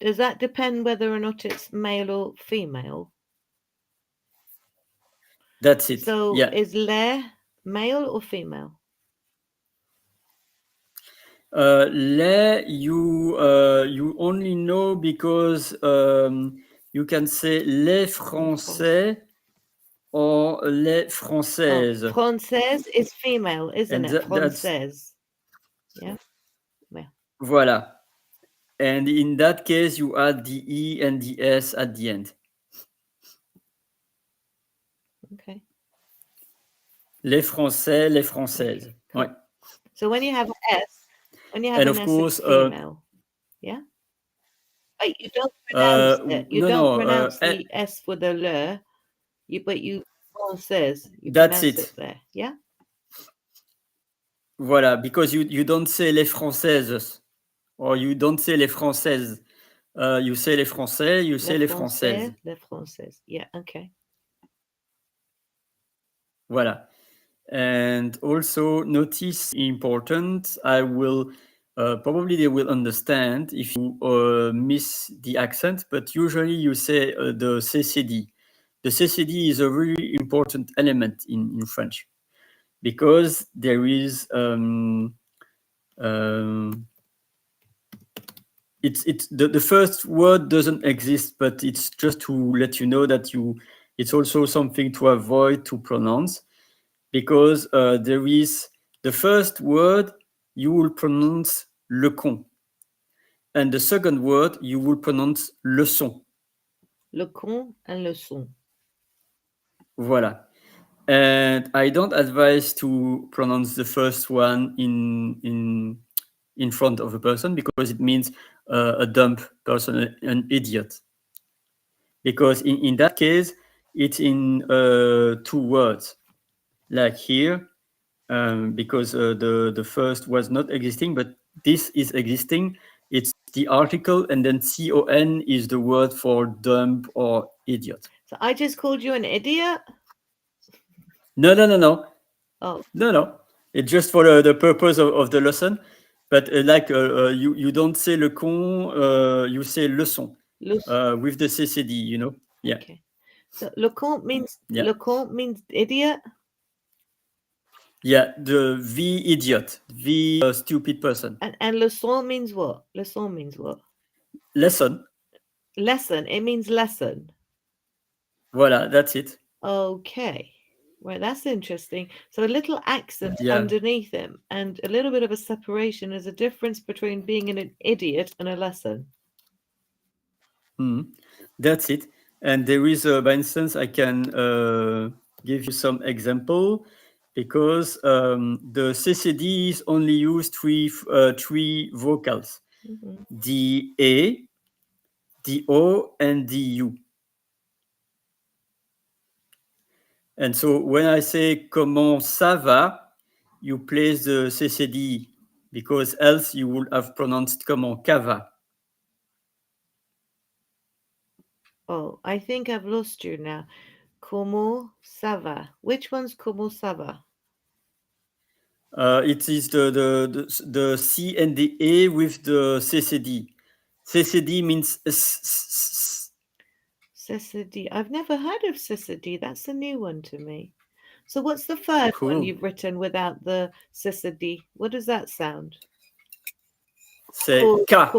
Does that depend whether or not it's male or female? That's it. So Yeah. is le male or female? Les, you only know because you can say les Français or les Françaises. Oh, française is female, isn't And it? that's Française. Yeah. voilà. And in that case, you add the E and the S at the end. Okay. Les Français, les Françaises. Okay, cool. Ouais. So when you have an S, when you have And an of S, course, it's female. Yeah. Like you don't pronounce it. You don't pronounce the S for the le. But you française. You that's pronounce it. it there. Yeah. Voilà, because you don't say les Françaises or you don't say les Françaises. You say les Français, you say les Françaises. Les Françaises. Yeah. Okay. Voilà. And also notice important, I will probably they will understand if you miss the accent, but usually you say the CCD. The CCD is a really important element in French because there is it's the first word doesn't exist, but it's just to let you know that it's also something to avoid to pronounce, because there is the first word you will pronounce le con, and the second word you will pronounce le son. Le con and le son. Voilà. And I don't advise to pronounce the first one in in front of a person because it means a dumb person, an idiot. Because in that case, it's in two words, like here, because the first was not existing, but this is existing. It's the article, and then con is the word for dumb or idiot. So I just called you an idiot? No, no, no, no. Oh, No, no. It's just for the purpose of the lesson. But you don't say le con, you say leçon with the CCD, you know? Yeah, okay. So le yeah. con means idiot? Yeah, the idiot, the stupid person. And leçon means what? Leçon means what? Lesson. Lesson. It means lesson. Voilà, that's it. Okay. Right, that's interesting. So a little accent Yeah. underneath him and a little bit of a separation is a difference between being an idiot and a lesson. That's it. And there is, by instance, I can give you some example because the CCDs only use three vocals: the A, the O, and the U. And so when I say comment ça va, you place the CCD because else you would have pronounced comment ça va. Oh, I think I've lost you now. Comment ça va? Which one's comment ça va? It is the C and the A with the CCD. CCD means Cicedy. I've never heard of Cicedy. That's a new one to me. So what's the third one cool. you've written without the Cicedy? What does that sound? C'est K. How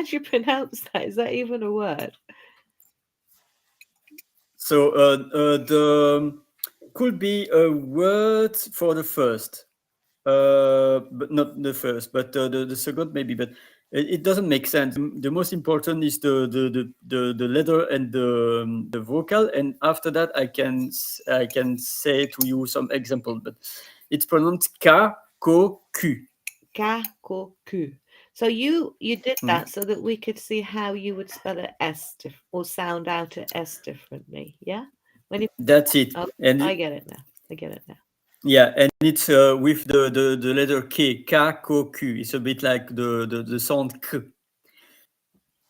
do you pronounce that? Is that even a word? So the could be a word for the first, but not the first, but the second maybe. But it doesn't make sense. The most important is the letter and the vocal, and after that I can say to you some example. But it's pronounced K, Ko, Q. Ka, ko, ku. So you did that so that we could see how you would spell an S or sound out an S differently. Yeah. That's it. Oh, And I get it now. I get it now. yeah, and it's with the letter K, K, Ko, Q. It's a bit like the sound K.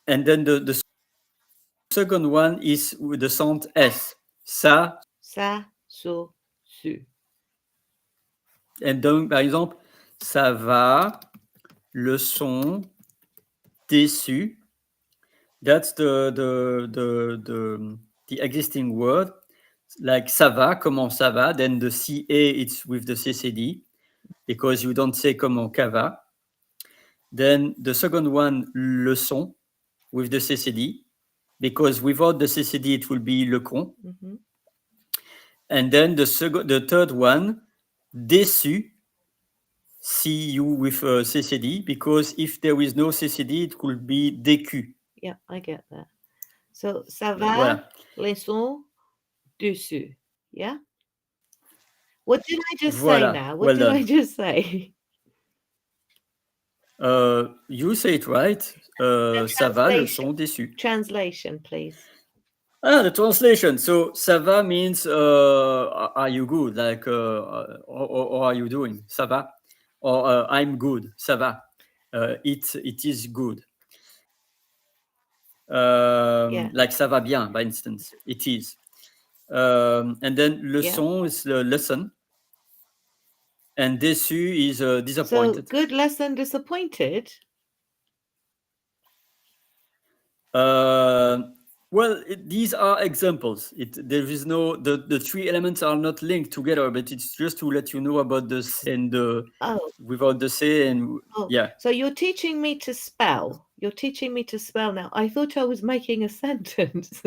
And then the second one is with the sound S. Sa. Sa, so, su. And donc, par exemple, ça va, le son, déçu. That's the existing word. Like ça va, comment ça va. Then the CA, it's with the CCD because you don't say comment ça va. Then the second one, le son, with the CCD, because without the CCD, it will be le con. And then the third one, déçu, CU with CCD, because if there is no CCD, it could be DQ. Yeah, I get that. So, ça va, Voilà. les sons, dessus. Yeah? What did I just Voilà. say now? What Well did done. I just say? You say it right. Ça va, le son, déçu. Translation, please. Ah, the translation. So, ça va means, are you good? Like, or are you doing? Ça va. Or I'm good. Ça va. It is good. Like ça va bien, by instance. It is. And then le son is the lesson. And déçu is disappointed. So, good lesson, disappointed? Well, these are examples. There is no the three elements are not linked together, but it's just to let you know about the and the without the say and yeah. So you're teaching me to spell. You're teaching me to spell now. I thought I was making a sentence.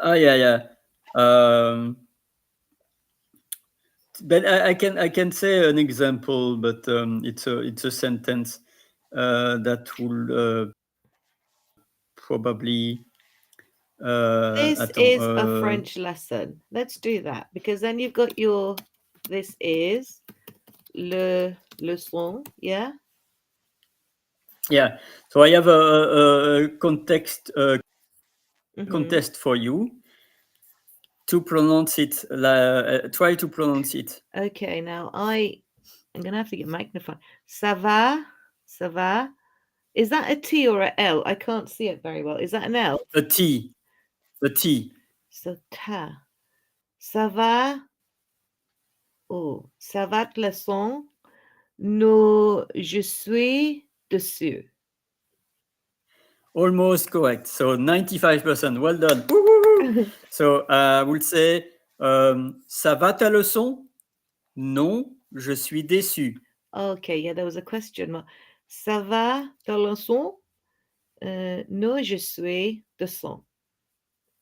Yeah. But I can say an example, but it's a sentence that will probably. This is a French lesson. Let's do that because then you've got your. This is le son. Yeah. Yeah. So I have a context Mm-hmm. contest for you to pronounce it. Try to pronounce it. Okay. Now I'm gonna have to get magnified. Ça va? Ça va? Is that a T or a L? I can't see it very well. Is that an L? A T. A T. So ta. Ça va? Oh, ça va le son? No, je suis dessus. Almost correct. So 95%. Well done. Woo-hoo-hoo. So I would say, ça va ta leçon? Non, je suis déçu. Okay, yeah, there was a question mark. Ça va ta leçon? No, je suis dessus.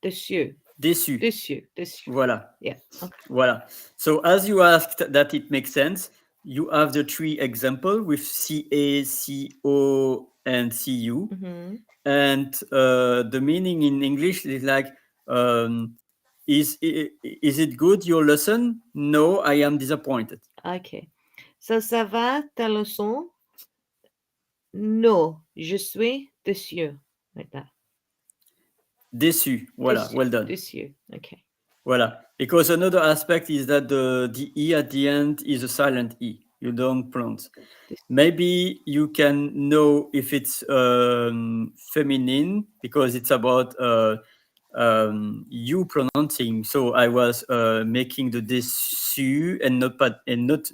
Dessus. Déçu. Dessus. Dessus. Voilà. Yeah. Okay. Voilà. So as you asked that it makes sense, you have the three example with CA, CO, and CU. Mm-hmm. And the meaning in English is like, is it good, your lesson? No, I am disappointed. Okay. So ça va ta leçon? No, je suis dessus. Like that. Déçu. Voilà. Dessus. Well done. Dessus. Okay. Voilà. Because another aspect is that the E at the end is a silent E. You don't pronounce. Maybe you can know if it's feminine because it's about you pronouncing. So I was making the déçu and not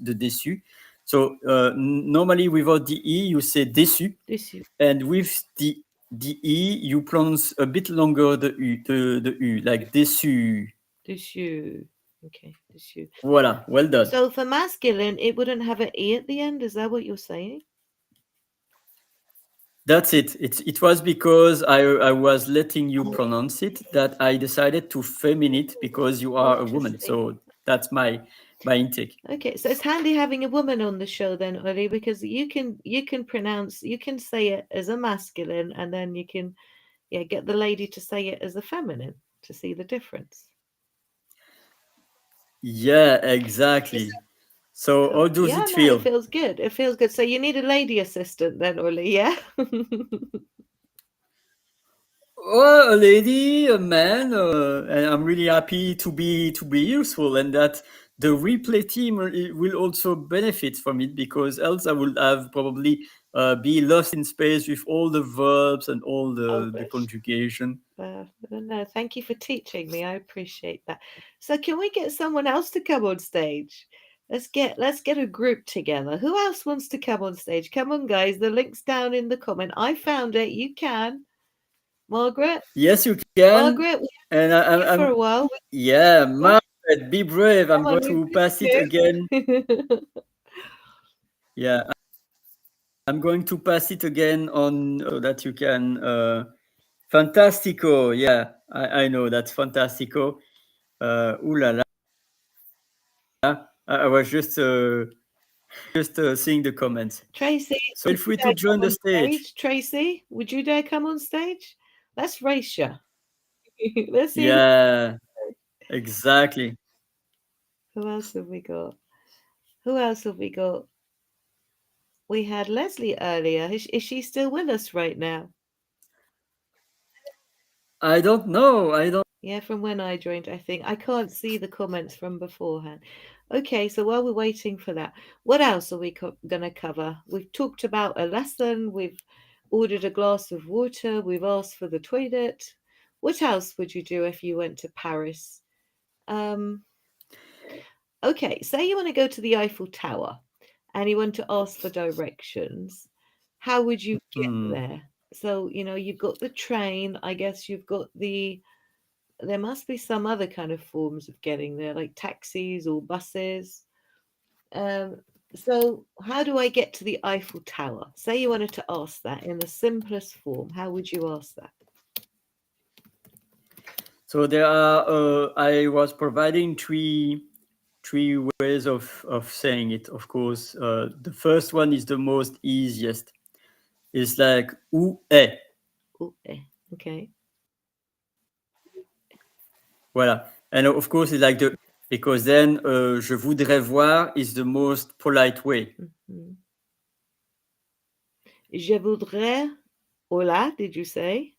the déçu. So normally without the E you say déçu, Dessus. and with the E you pronounce a bit longer the U, the U, like déçu. Dessus. Okay. Dessus. Voilà, well done. So for masculine, it wouldn't have an E at the end. Is that what you're saying? That's it. It was because I was letting you pronounce it that I decided to feminine it because you are a woman. So that's my intake. Okay, so it's handy having a woman on the show then, Oli, because you can pronounce, you can say it as a masculine, and then you can get the lady to say it as a feminine to see the difference. Yeah, exactly. So how does it feel? It feels good. It feels good. So you need a lady assistant then, Oli, yeah? Well, a lady, a man, and I'm really happy to be useful, and that the replay team will also benefit from it, because else I would have probably be lost in space with all the verbs and all the conjugation. No, thank you for teaching me. I appreciate that. So can we get someone else to come on stage? Let's get a group together. Who else wants to come on stage? Come on, guys. The link's down in the comment. I found it. You can. Margaret? Yes, you can. Margaret, And I'm for a while. Yeah, Margaret, be brave. I'm going to pass it you. again. Yeah, I'm going to pass it again on so that you can. Fantastico. Yeah, I know that's Fantastico. Ooh la la. I was just seeing the comments. Tracy, So feel free to join the stage. Tracy, would you dare come on stage? Let's race you. Let's see. Yeah, exactly. Who else have we got? Who else have we got? We had Leslie earlier. Is she still with us right now? I don't know. Yeah, from when I joined, I think. I can't see the comments from beforehand. Okay, so while we're waiting for that, what else are we going to cover? We've talked about a lesson. We've ordered a glass of water. We've asked for the toilet. What else would you do if you went to Paris? Okay, say you want to go to the Eiffel Tower and you want to ask for directions. How would you get there? So, you've got the train. I guess you've got there must be some other kind of forms of getting there, like taxis or buses. So how do I get to the Eiffel Tower? Say you wanted to ask that in the simplest form. How would you ask that? So there are. I was providing three ways of saying it. Of course, the first one is the most easiest. It's like où est. Où est. Okay. Voilà. And of course, it's like because then je voudrais voir is the most polite way. Mhm. Je voudrais. Hola, did you say?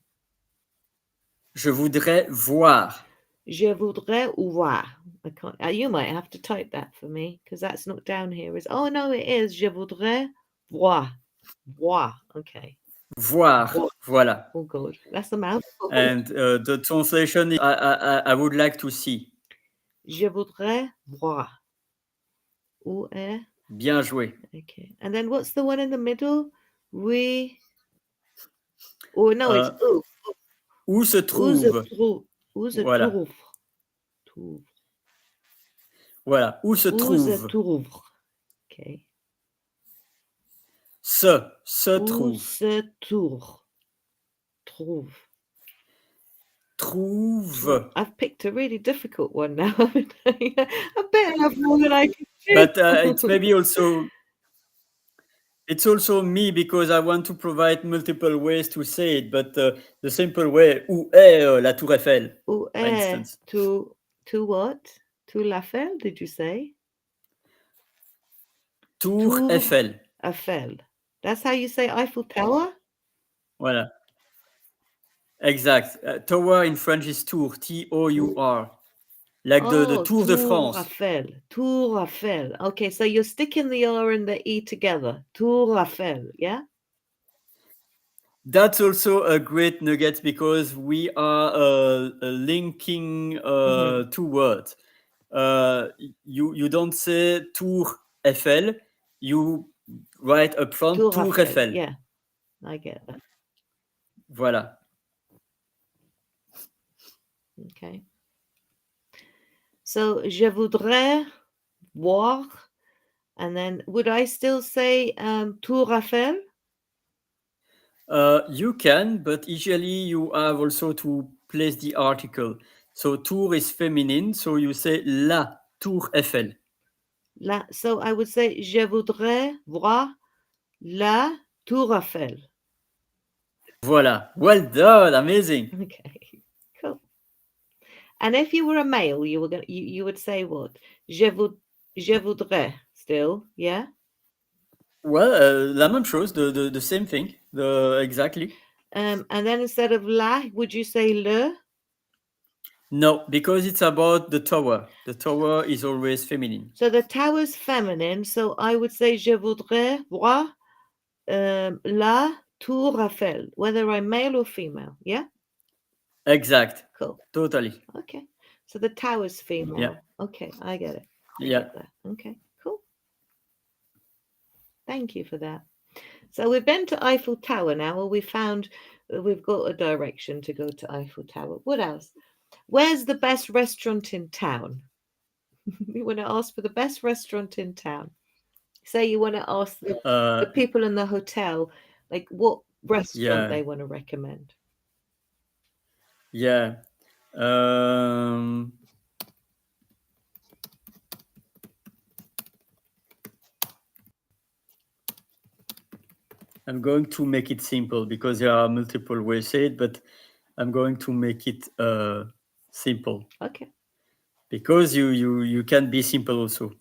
Je voudrais voir. Je voudrais voir. I can't. You might have to type that for me because that's not down here. Oh no, it is. Je voudrais voir. Voir. Okay. Voir. Voir. Voilà. Oh God, that's a mouthful. And the translation is I would like to see. Je voudrais voir. Où est? Bien joué. Okay. And then what's the one in the middle? We. Oh no, it's où. Où se Où se trouve? trouve. Où se Voilà. trouve. Trouve. Voilà. Où se Où se trouve? trouve. Okay. Se Où trouve. se trouve. Trouve. Trouve. I've picked a really difficult one now. I better have more than I can do. But it's maybe also it's also me because I want to provide multiple ways to say it. But the simple way, où est la Tour Eiffel, Où for est instance? to what? To l'Eiffel, did you say? Tour Eiffel. Eiffel. That's how you say Eiffel Tower? Voilà. Exact. Tower in French is tour, T-O-U-R. Like the Tour de France. Eiffel. Tour Eiffel. Okay, so you're sticking the R and the E together. Tour Eiffel, yeah? That's also a great nugget because we are linking two words. You don't say Tour Eiffel, you write up front Tour Eiffel. Yeah, I get that. Voilà. Okay. So, je voudrais voir, and then would I still say Tour Eiffel? You can, but usually you have also to place the article. So tour is feminine, so you say la Tour Eiffel. So I would say je voudrais voir la Tour Eiffel. Voilà. Well done. Amazing. Okay, cool. And if you were a male, you would say what? Je voudrais still, yeah? Well, la même chose, the same thing, exactly. And then instead of la, would you say le? No, because it's about the tower. The tower is always feminine. So the tower's feminine. So I would say je voudrais voir la Tour Eiffel, whether I'm male or female. Yeah. Exact. Cool. Totally. Okay. So the tower's female. Yeah. Okay, I get it. I Yeah. get that. Okay, cool. Thank you for that. So we've been to Eiffel Tower now, or we found we've got a direction to go to Eiffel Tower. What else? Where's the best restaurant in town? You want to ask for the best restaurant in town. Say you want to ask the people in the hotel, like what restaurant they want to recommend. Yeah. I'm going to make it simple because there are multiple ways to say it, but I'm going to make it simple. Okay. Because you can be simple also.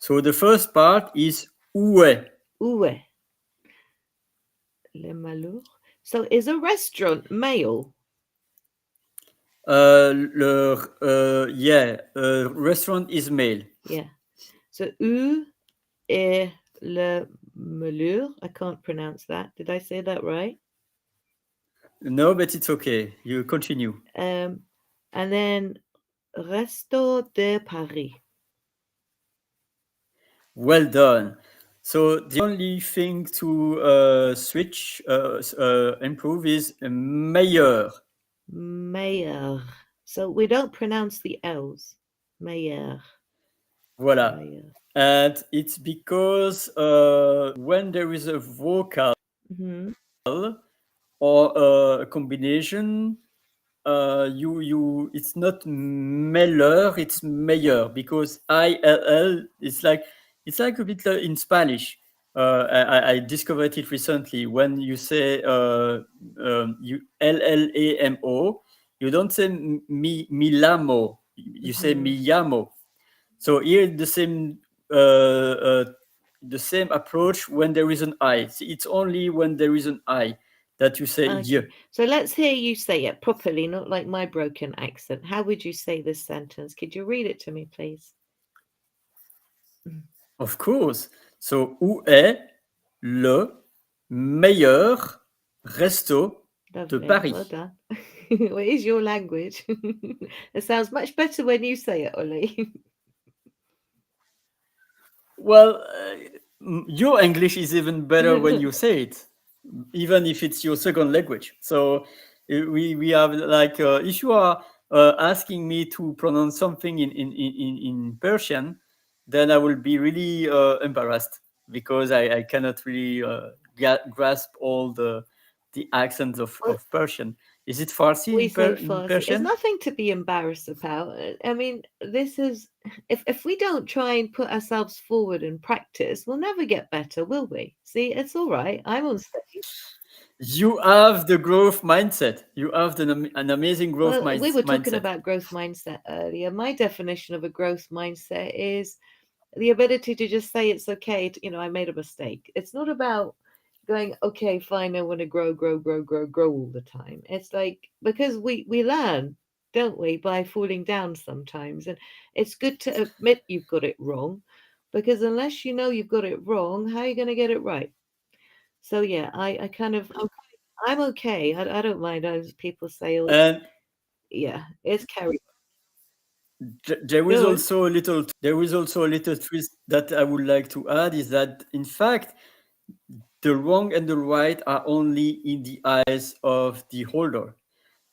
So the first part is où est. Où est. Le malheur. So is a restaurant male? Restaurant is male. Yeah. So où est le malheur? I can't pronounce that. Did I say that right? No, but it's okay. You continue. And then Resto de Paris. Well done. So the only thing to switch, improve is meilleur. Meilleur. So we don't pronounce the L's. Meilleur. Voilà. Meilleur. And it's because when there is a vocal or a combination, it's not meilleur, it's meilleur, because ILL is like a bit in Spanish. I discovered it recently. When you say you LLAMO, you don't say mi lamo, you say mi llamo. So here the same approach when there is an I. It's only when there is an I that you say Okay. ye. So let's hear you say it properly, not like my broken accent. How would you say this sentence? Could you read it to me, please? Of course. So où est le meilleur resto de Lovely. Well Paris? done. What is your language? It sounds much better when you say it, Ollie. Well, your English is even better when you say it, even if it's your second language. So we have like if you are asking me to pronounce something in Persian, then I will be really embarrassed because I cannot really grasp all the accents Well, of Persian. Is it Farsi we say in Farsi. It's Persian? nothing to be embarrassed about. I mean, this is if we don't try and put ourselves forward and practice, we'll never get better, will we? See, it's all right. I'm on stage. You have the growth mindset. You have an amazing growth Well, we were talking mindset. about growth mindset earlier. My definition of a growth mindset is the ability to just say it's okay to, I made a mistake. It's not about going, okay, fine, I want to grow, grow, grow, grow, grow all the time. It's like because we learn, don't we, by falling down sometimes. And it's good to admit you've got it wrong, because unless you know you've got it wrong, how are you going to get it right? So yeah, I kind of I'm okay. I don't mind as people say, oh, And yeah, it's carry. there is Go on. also a little twist that I would like to add is that in fact the wrong and the right are only in the eyes of the holder.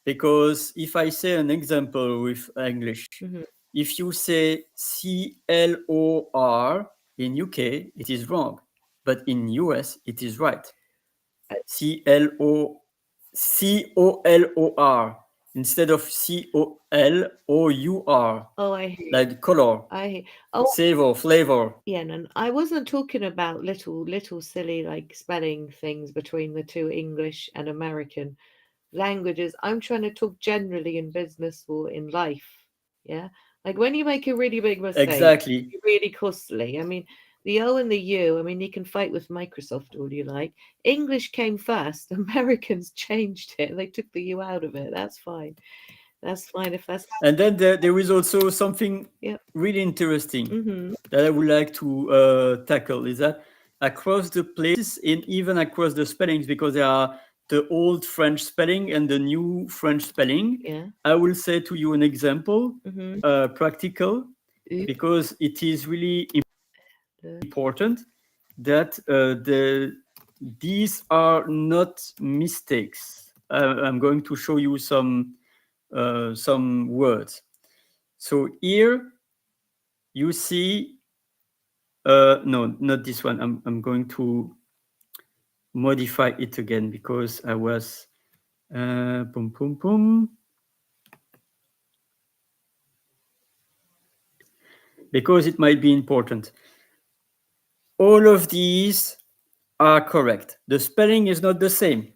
Because if I say an example with English, Hmm. if you say CLOR in UK, it is wrong, but in US it is right. COLOR instead of COLOUR, Oh, I hear. like color, I hear. Oh, savor, flavor. yeah, and I wasn't talking about little silly like spelling things between the two English and American languages. I'm trying to talk generally in business or in life. Yeah. Like when you make a really big mistake, Exactly. really costly. I mean, the O and the U, I mean, you can fight with Microsoft all you like. English came first. Americans changed it. They took the U out of it. That's fine. That's fine if that's And then there is also something yep. really interesting Mm-hmm. that I would like to tackle is that across the places and even across the spellings, because there are the old French spelling and the new French spelling, Yeah. I will say to you an example, Mm-hmm. practical, because it is really important that these are not mistakes. I'm going to show you some words. So here you see, no, not this one. I'm going to modify it again because I was, boom, boom, boom. Because it might be important. All of these are correct. The spelling is not the same,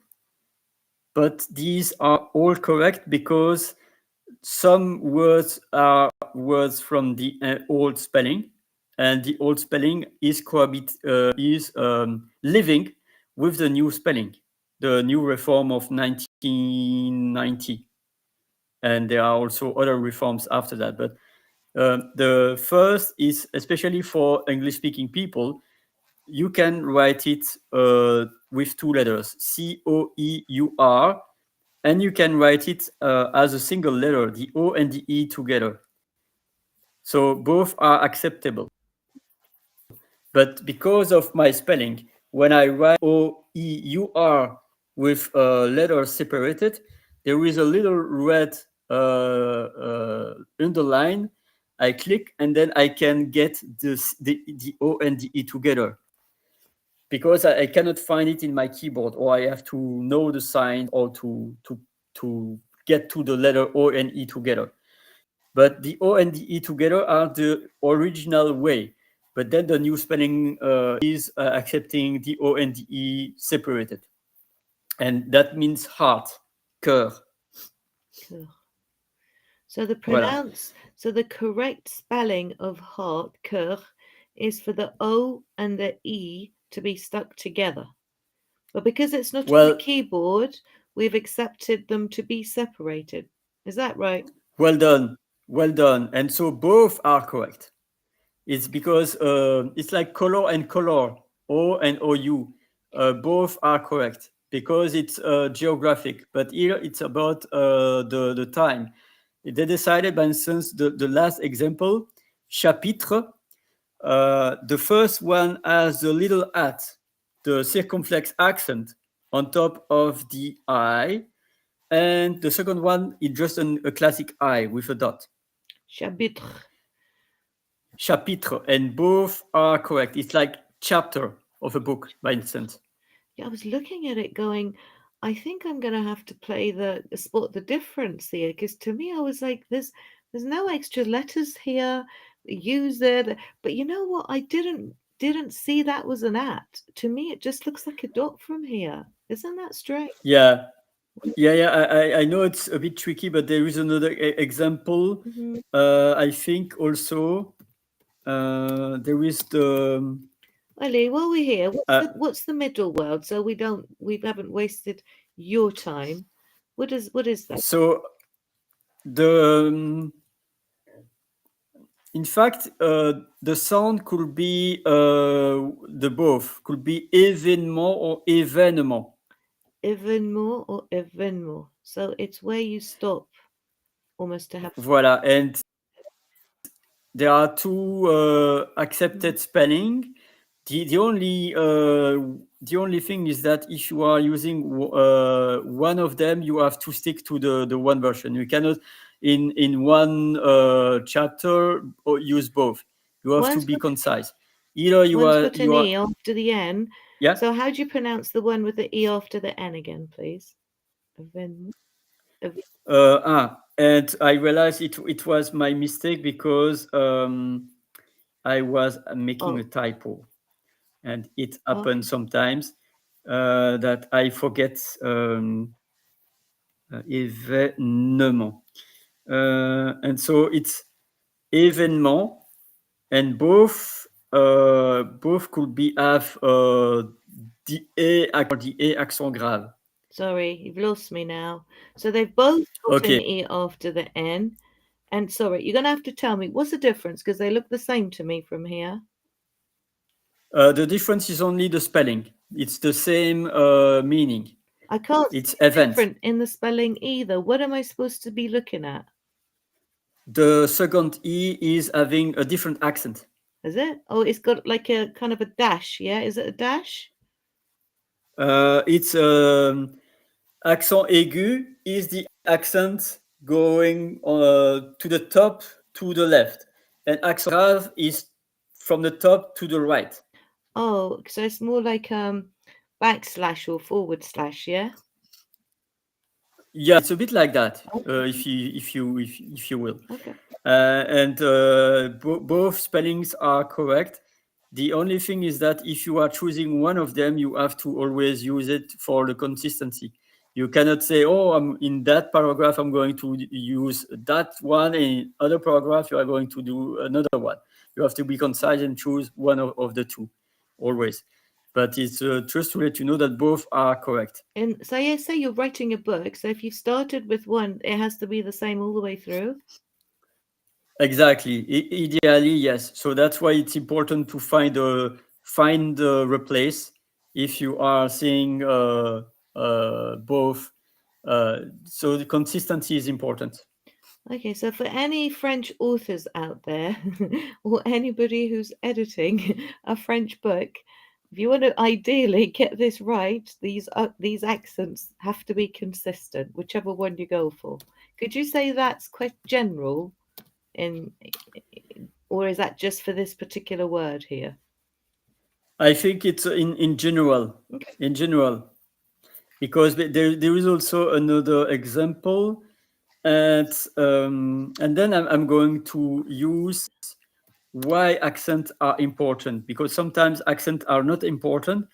but these are all correct because some words are words from the old spelling, and the old spelling is living with the new spelling, the new reform of 1990, and there are also other reforms after that. But the first is especially for English-speaking people. You can write it with two letters, COEUR, and you can write it as a single letter, the O and the E together. So both are acceptable. But because of my spelling, when I write OEUR with letters separated, there is a little red underline. I click and then I can get the O and the E together. Because I cannot find it in my keyboard, or I have to know the sign or to get to the letter O and E together. But the O and the E together are the original way. But then the new spelling is accepting the O and the E separated. And that means heart, cœur. Cool. So the Voilà. so the correct spelling of heart, cœur, is for the O and the E to be stuck together. But because it's not on the Well, keyboard, we've accepted them to be separated. Is that right? well done. Well done. And so both are correct. It's because it's like color and color, O and OU. Both are correct because it's geographic. But here it's about the time. They decided, for instance, the last example, chapitre, the first one has the little at, the circumflex accent on top of the I, and the second one is just a classic I with a dot. Chapitre. Chapitre, and both are correct. It's like chapter of a book, by instance. Yeah, I was looking at it going, I think I'm going to have to play the spot the difference here because to me I was like, there's no extra letters here. Use it, but you know what? I didn't see that was an at. To me, it just looks like a dot from here. Isn't that strange? Yeah, yeah. I know it's a bit tricky, but there is another example. Mhm. I think also there is the Ali, while we're here, uh, what's the middle word? So we haven't wasted your time. What is that? so the in fact the sound could be the both could be événement or événement. Événement or événement. So it's where you stop almost to have. Voilà, and there are two accepted spelling. The only thing is that if you are using one of them, you have to stick to the one version. You cannot in one chapter use both. You have to One's be got concise. Either one's got an you are E after the N. yeah. So how do you pronounce the one with the E after the N again, please? Événement. And I realized it was my mistake because I was making Oh, a typo, and it okay. happens sometimes that I forget événement. And so it's événement, and both could be have the the A accent grave. Sorry, you've lost me now. So they've both got an Okay. E after the N. And sorry, you're gonna have to tell me what's the difference because they look the same to me from here. The difference is only the spelling. It's the same meaning. I can't It's see the event. different in the spelling either. What am I supposed to be looking at? The second E is having a different accent. Is it? Oh, it's got like a kind of a dash. Yeah, is it a dash? It's accent aigu is the accent going to the top to the left, and accent grave is from the top to the right. Oh, so it's more like backslash or forward slash. Yeah. Yeah, it's a bit like that, Okay. if you will. Okay. And both spellings are correct. The only thing is that if you are choosing one of them, you have to always use it for the consistency. You cannot say, "Oh, I'm in that paragraph. I'm going to use that one, and in other paragraph, you are going to do another one." You have to be concise and choose one of the two, always. But it's just to let you know that both are correct. And so yeah, say you're writing a book. So if you started with one, it has to be the same all the way through. Exactly. Ideally, yes. So that's why it's important to find the replace if you are seeing both. So the consistency is important. Okay, so for any French authors out there, or anybody who's editing a French book, if you want to ideally get this right, these accents have to be consistent, whichever one you go for. Could you say that's quite general, in, or is that just for this particular word here? I think it's in general. Okay. In general, because there is also another example, and then I'm going to use why accents are important, because sometimes accents are not important,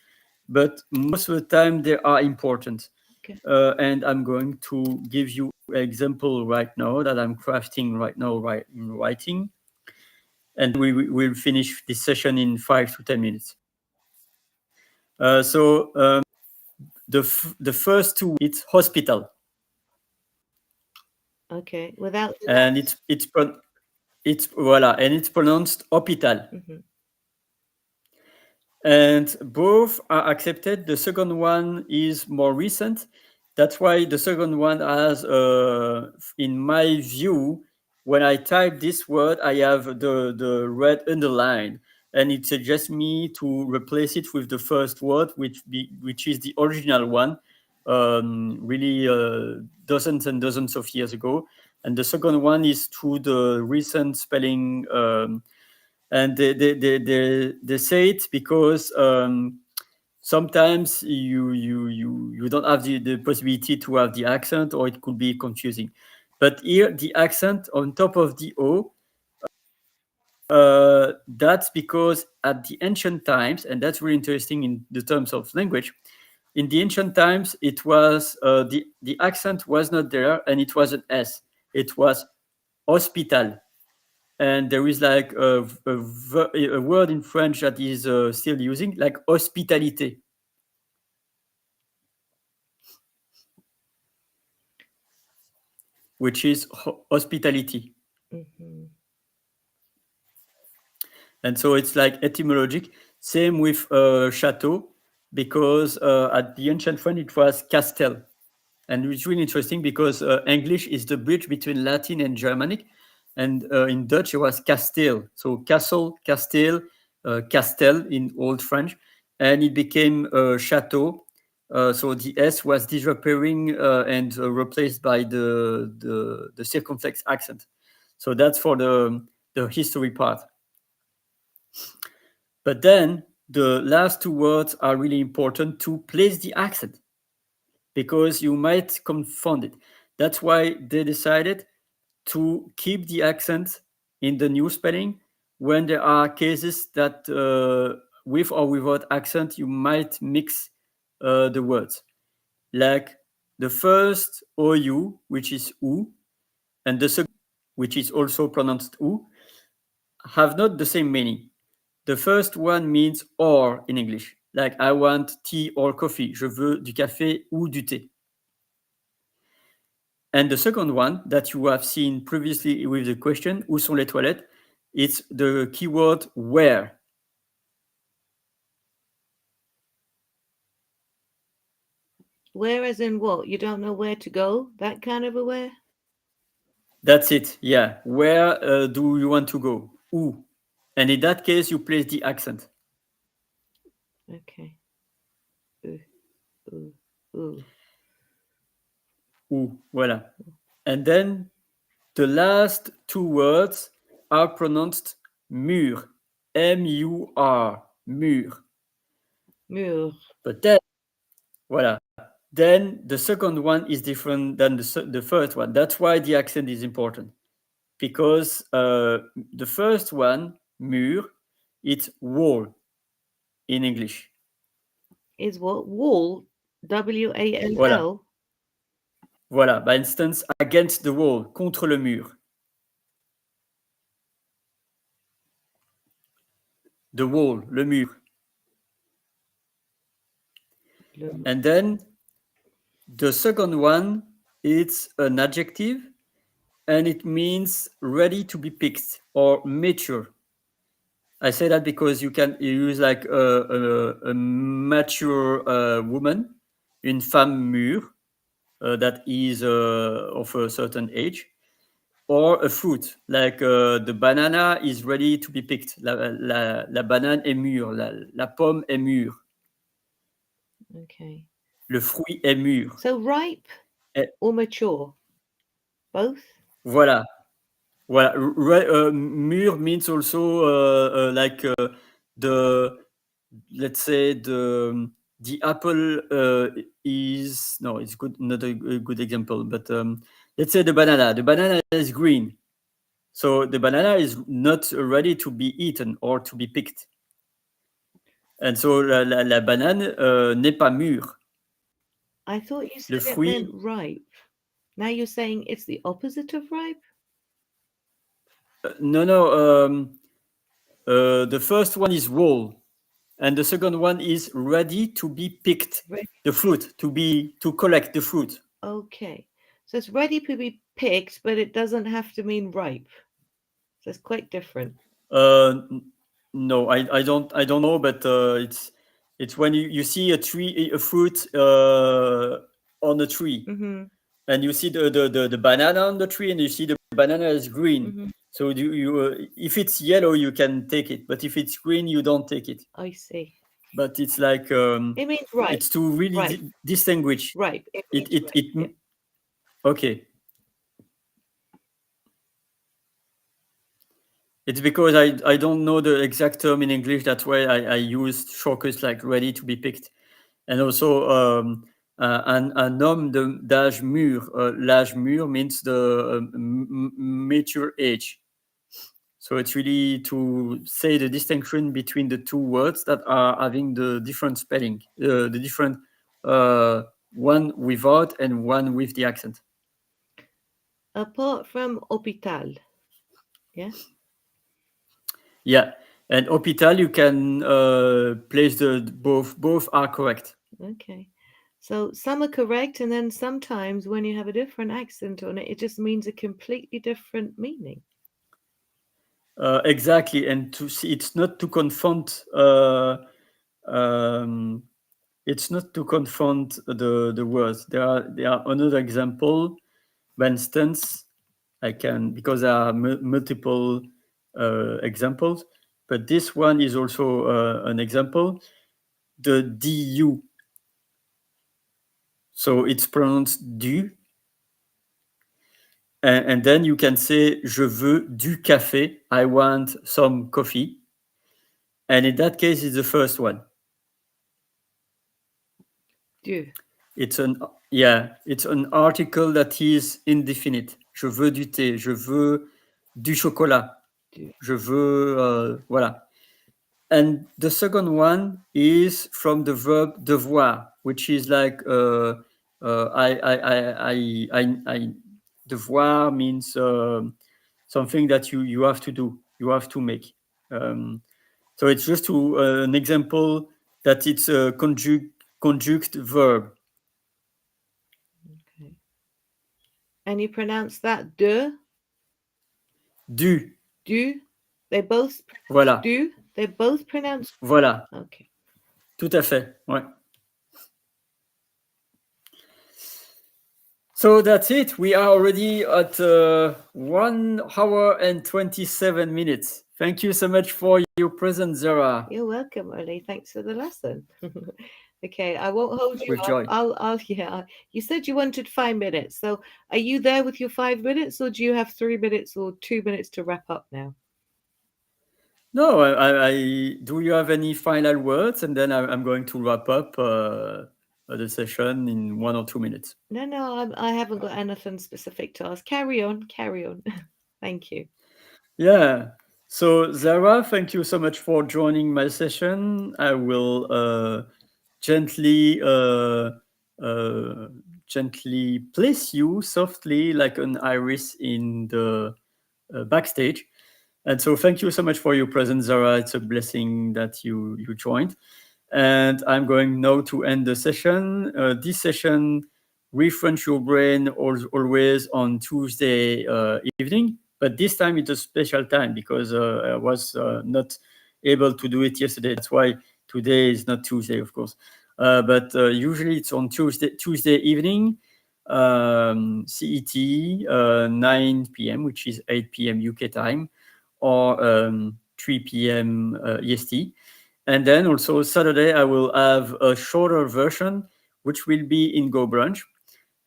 but most of the time they are important. Okay. And I'm going to give you example right now that I'm crafting right now, right in writing, and we will finish this session in 5 to 10 minutes. The first two, it's hospital, Okay, without the and dash. it's voila, and it's pronounced hospital. Mhm. And both are accepted. The second one is more recent. That's why the second one has, in my view, when I type this word, I have the red underline, and it suggests me to replace it with the first word, which is the original one, really dozens and dozens of years ago. And the second one is through the recent spelling. And they say it because sometimes you don't have the possibility to have the accent, or it could be confusing. But here the accent on top of the O, that's because at the ancient times, and that's really interesting in the terms of language. In the ancient times, it was the accent was not there, and it was an S. It was hospital. And there is like a word in French that is still using, like hospitalité, which is hospitality. Mhm. And so it's like etymologic. Same with chateau, because at the ancient French it was castel. And it's really interesting because English is the bridge between Latin and Germanic. And in Dutch it was castel. So castle, castel, castel in Old French. And it became chateau. So the S was disappearing and replaced by the circumflex accent. So that's for the history part. But then the last two words are really important to place the accent, because you might confound it. That's why they decided to keep the accent in the new spelling when there are cases that with or without accent you might mix the words. Like the first OU, which is U, and the second, which is also pronounced U, have not the same meaning. The first one means or in English, like I want tea or coffee. Je veux du café ou du thé. And the second one that you have seen previously with the question, où sont les toilettes? It's the keyword where. Where as in what? You don't know where to go? That kind of a where? That's it, yeah. Where do you want to go? Où. And in that case, you place the accent. Okay. Ooh, ooh, ooh. Où, voilà. And then the last two words are pronounced mur. M-U-R, mur. Mur. But then, voilà. Then the second one is different than the first one. That's why the accent is important. Because the first one, mur, it's wall in English. Is what? Wall. W-A-L-L. Voilà. Voilà. By instance, against the wall, contre le mur. The wall, le mur. And then the second one, it's an adjective, and it means ready to be picked or mature. I say that because you can use like a mature woman, une femme mûre, that is of a certain age, or a fruit, like the banana is ready to be picked. La banane est mûre, la pomme est mûre, Okay. le fruit est mûr. So ripe Et or mature? Both? voilà, voilà. Mûr means also like the, let's say the apple is, no, it's good, not a good example, but let's say the banana is green. So the banana is not ready to be eaten or to be picked. And so la banane n'est pas mûre. I thought you Le said it meant fruit, ripe. Now you're saying it's the opposite of ripe? No. The first one is roll, and the second one is ready to be picked. Ready. The fruit to collect the fruit. Okay. So it's ready to be picked, but it doesn't have to mean ripe. So it's quite different. No, I don't know, but it's when you see a fruit on a tree, Mm-hmm. and you see the banana on the tree, and you see the banana is green. Mm-hmm. So if it's yellow, you can take it, but if it's green, you don't take it. I see. But it's like It means ripe. it's to really Ripe. distinguish Ripe. It it. means ripe. Yeah. Okay. It's because I don't know the exact term in English. That's why I used shortcuts like ready to be picked. And also un homme d'âge mûr. L'âge mûr means the mature age. So it's really to say the distinction between the two words that are having the different spelling, the different one without and one with the accent. Apart from hôpital. Yeah. Yeah, and hôpital you can place the both are correct. Okay. So some are correct, and then sometimes when you have a different accent on it, it just means a completely different meaning. Exactly, and to see it's not to confront. Um, it's not to confront the words. There are another example. For instance, I can because there are multiple examples, but this one is also an example. The du, so it's pronounced du, and then you can say je veux du café. I want some coffee, and in that case, it's the first one. Du. It's an article that is indefinite. Je veux du thé. Je veux du chocolat. Du. Je veux voilà. And the second one is from the verb devoir, which is like I devoir means something that you have to do, you have to make. So it's just to an example that it's a conjuged verb. Okay. And you pronounce that de, Du, du. They both voilà, du. They both pronounce. voilà, Okay. tout à fait, ouais. So that's it. We are already at 1 hour and 27 minutes. Thank you so much for your presence, Zara. You're welcome, Ollie. Thanks for the lesson. Okay, I won't hold you With up. joy. Yeah. You said you wanted 5 minutes. So are you there with your 5 minutes, or do you have 3 minutes or 2 minutes to wrap up now? No, do you have any final words? And then I'm going to wrap up the session in 1 or 2 minutes. No, I haven't got anything specific to ask. Carry on. Thank you. Yeah. So, Zara, thank you so much for joining my session. I will gently gently place you softly like an iris in the backstage. And so thank you so much for your presence, Zara. It's a blessing that you joined. And I'm going now to end the session. This session, Refrench Your Brain, always on Tuesday evening. But this time it's a special time because I was not able to do it yesterday. That's why today is not Tuesday, of course. But usually it's on Tuesday evening, CET, 9 p.m., which is 8 p.m. UK time, or 3 p.m. EST. And then also Saturday, I will have a shorter version, which will be in Go Brunch.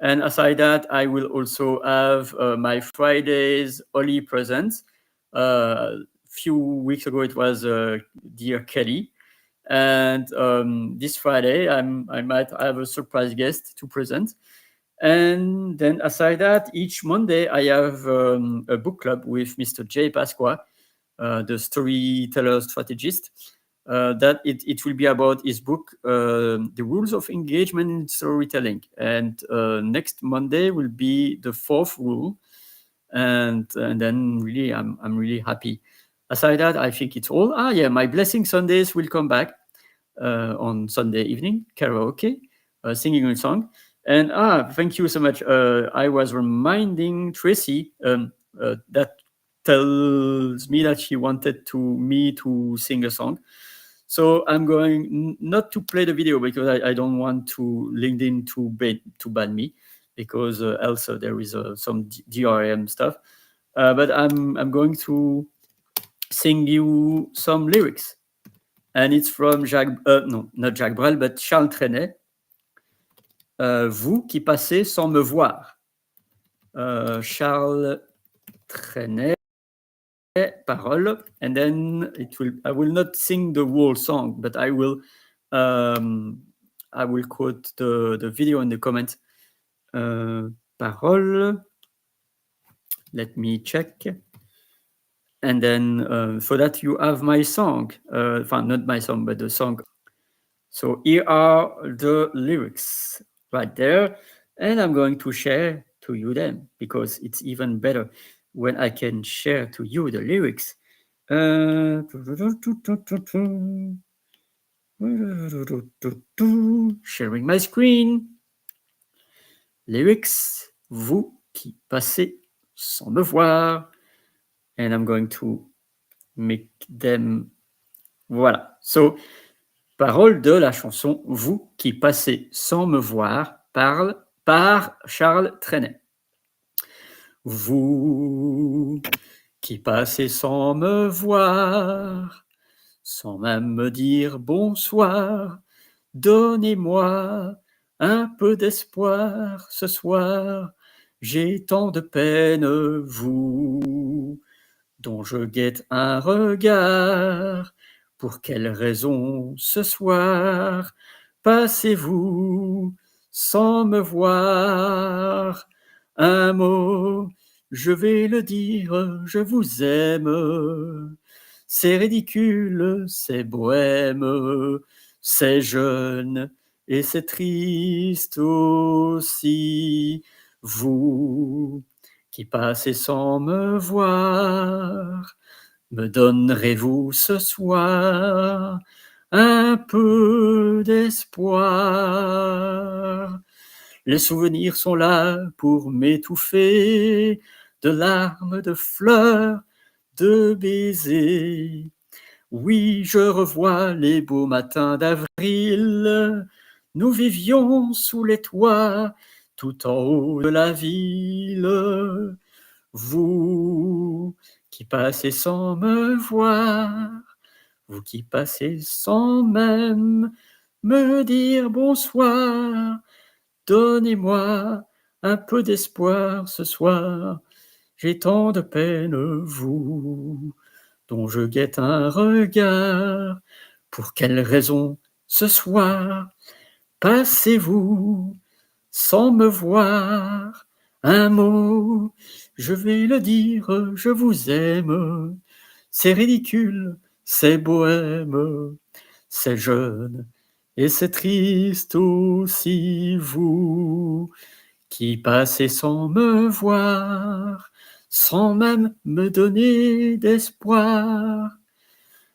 And aside that, I will also have my Fridays Oli presents. Few weeks ago, it was dear Kelly. And this Friday, I might have a surprise guest to present. And then aside that, each Monday, I have a book club with Mr. Jay Pasqua, the storyteller strategist. that it will be about his book, The Rules of Engagement in Storytelling. And next Monday will be the 4th rule. And then really, I'm really happy. Aside that, I think it's all. Yeah, my Blessing Sundays will come back on Sunday evening, karaoke, singing a song. And thank you so much. I was reminding Tracy that tells me that she wanted me to sing a song. So I'm going not to play the video because I don't want to LinkedIn to ban me, because else there is some DRM stuff. But I'm going to sing you some lyrics, and it's from Jacques. No, not Jacques Brel, but Charles Trenet. Vous qui passez sans me voir. Charles Trenet. Parole, and then I will not sing the whole song, but I will quote the video in the comments. Parole. Let me check. And then for that you have my song. Not my song, but the song. So here are the lyrics right there, and I'm going to share to you them, because it's even better when I can share to you the lyrics. Sharing my screen. Lyrics, vous qui passez sans me voir. And I'm going to make them. Voilà. So, paroles de la chanson Vous qui passez sans me voir par Charles Trenet. Vous qui passez sans me voir, sans même me dire bonsoir, donnez-moi un peu d'espoir ce soir. J'ai tant de peine, vous, dont je guette un regard. Pour quelle raison ce soir passez-vous sans me voir? Un mot, je vais le dire, je vous aime. C'est ridicule, c'est bohème, c'est jeune et c'est triste aussi. Vous qui passez sans me voir, me donnerez-vous ce soir un peu d'espoir? Les souvenirs sont là pour m'étouffer, de larmes, de fleurs, de baisers. Oui, je revois les beaux matins d'avril. Nous vivions sous les toits, tout en haut de la ville. Vous qui passez sans me voir, vous qui passez sans même me dire bonsoir, donnez-moi un peu d'espoir ce soir. J'ai tant de peine, vous, dont je guette un regard. Pour quelle raison ce soir passez-vous sans me voir? Un mot, je vais le dire, je vous aime. C'est ridicule, c'est bohème, c'est jeune et c'est triste aussi, vous qui passez sans me voir, sans même me donner d'espoir.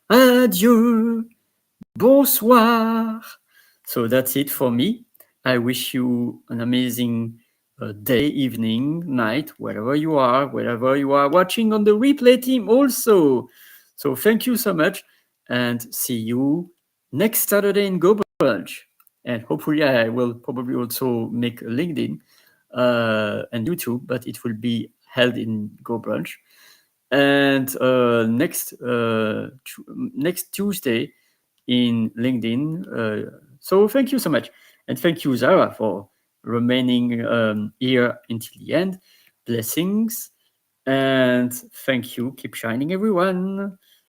Adieu, bonsoir. So that's it for me. I wish you an amazing day, evening, night, wherever you are watching on the replay team also. So thank you so much, and see you next Saturday in Go Brunch. And hopefully I will probably also make a LinkedIn and YouTube, but it will be held in Go Brunch. And next Tuesday in LinkedIn. So thank you so much. And thank you, Zara, for remaining here until the end. Blessings. And thank you. Keep shining, everyone.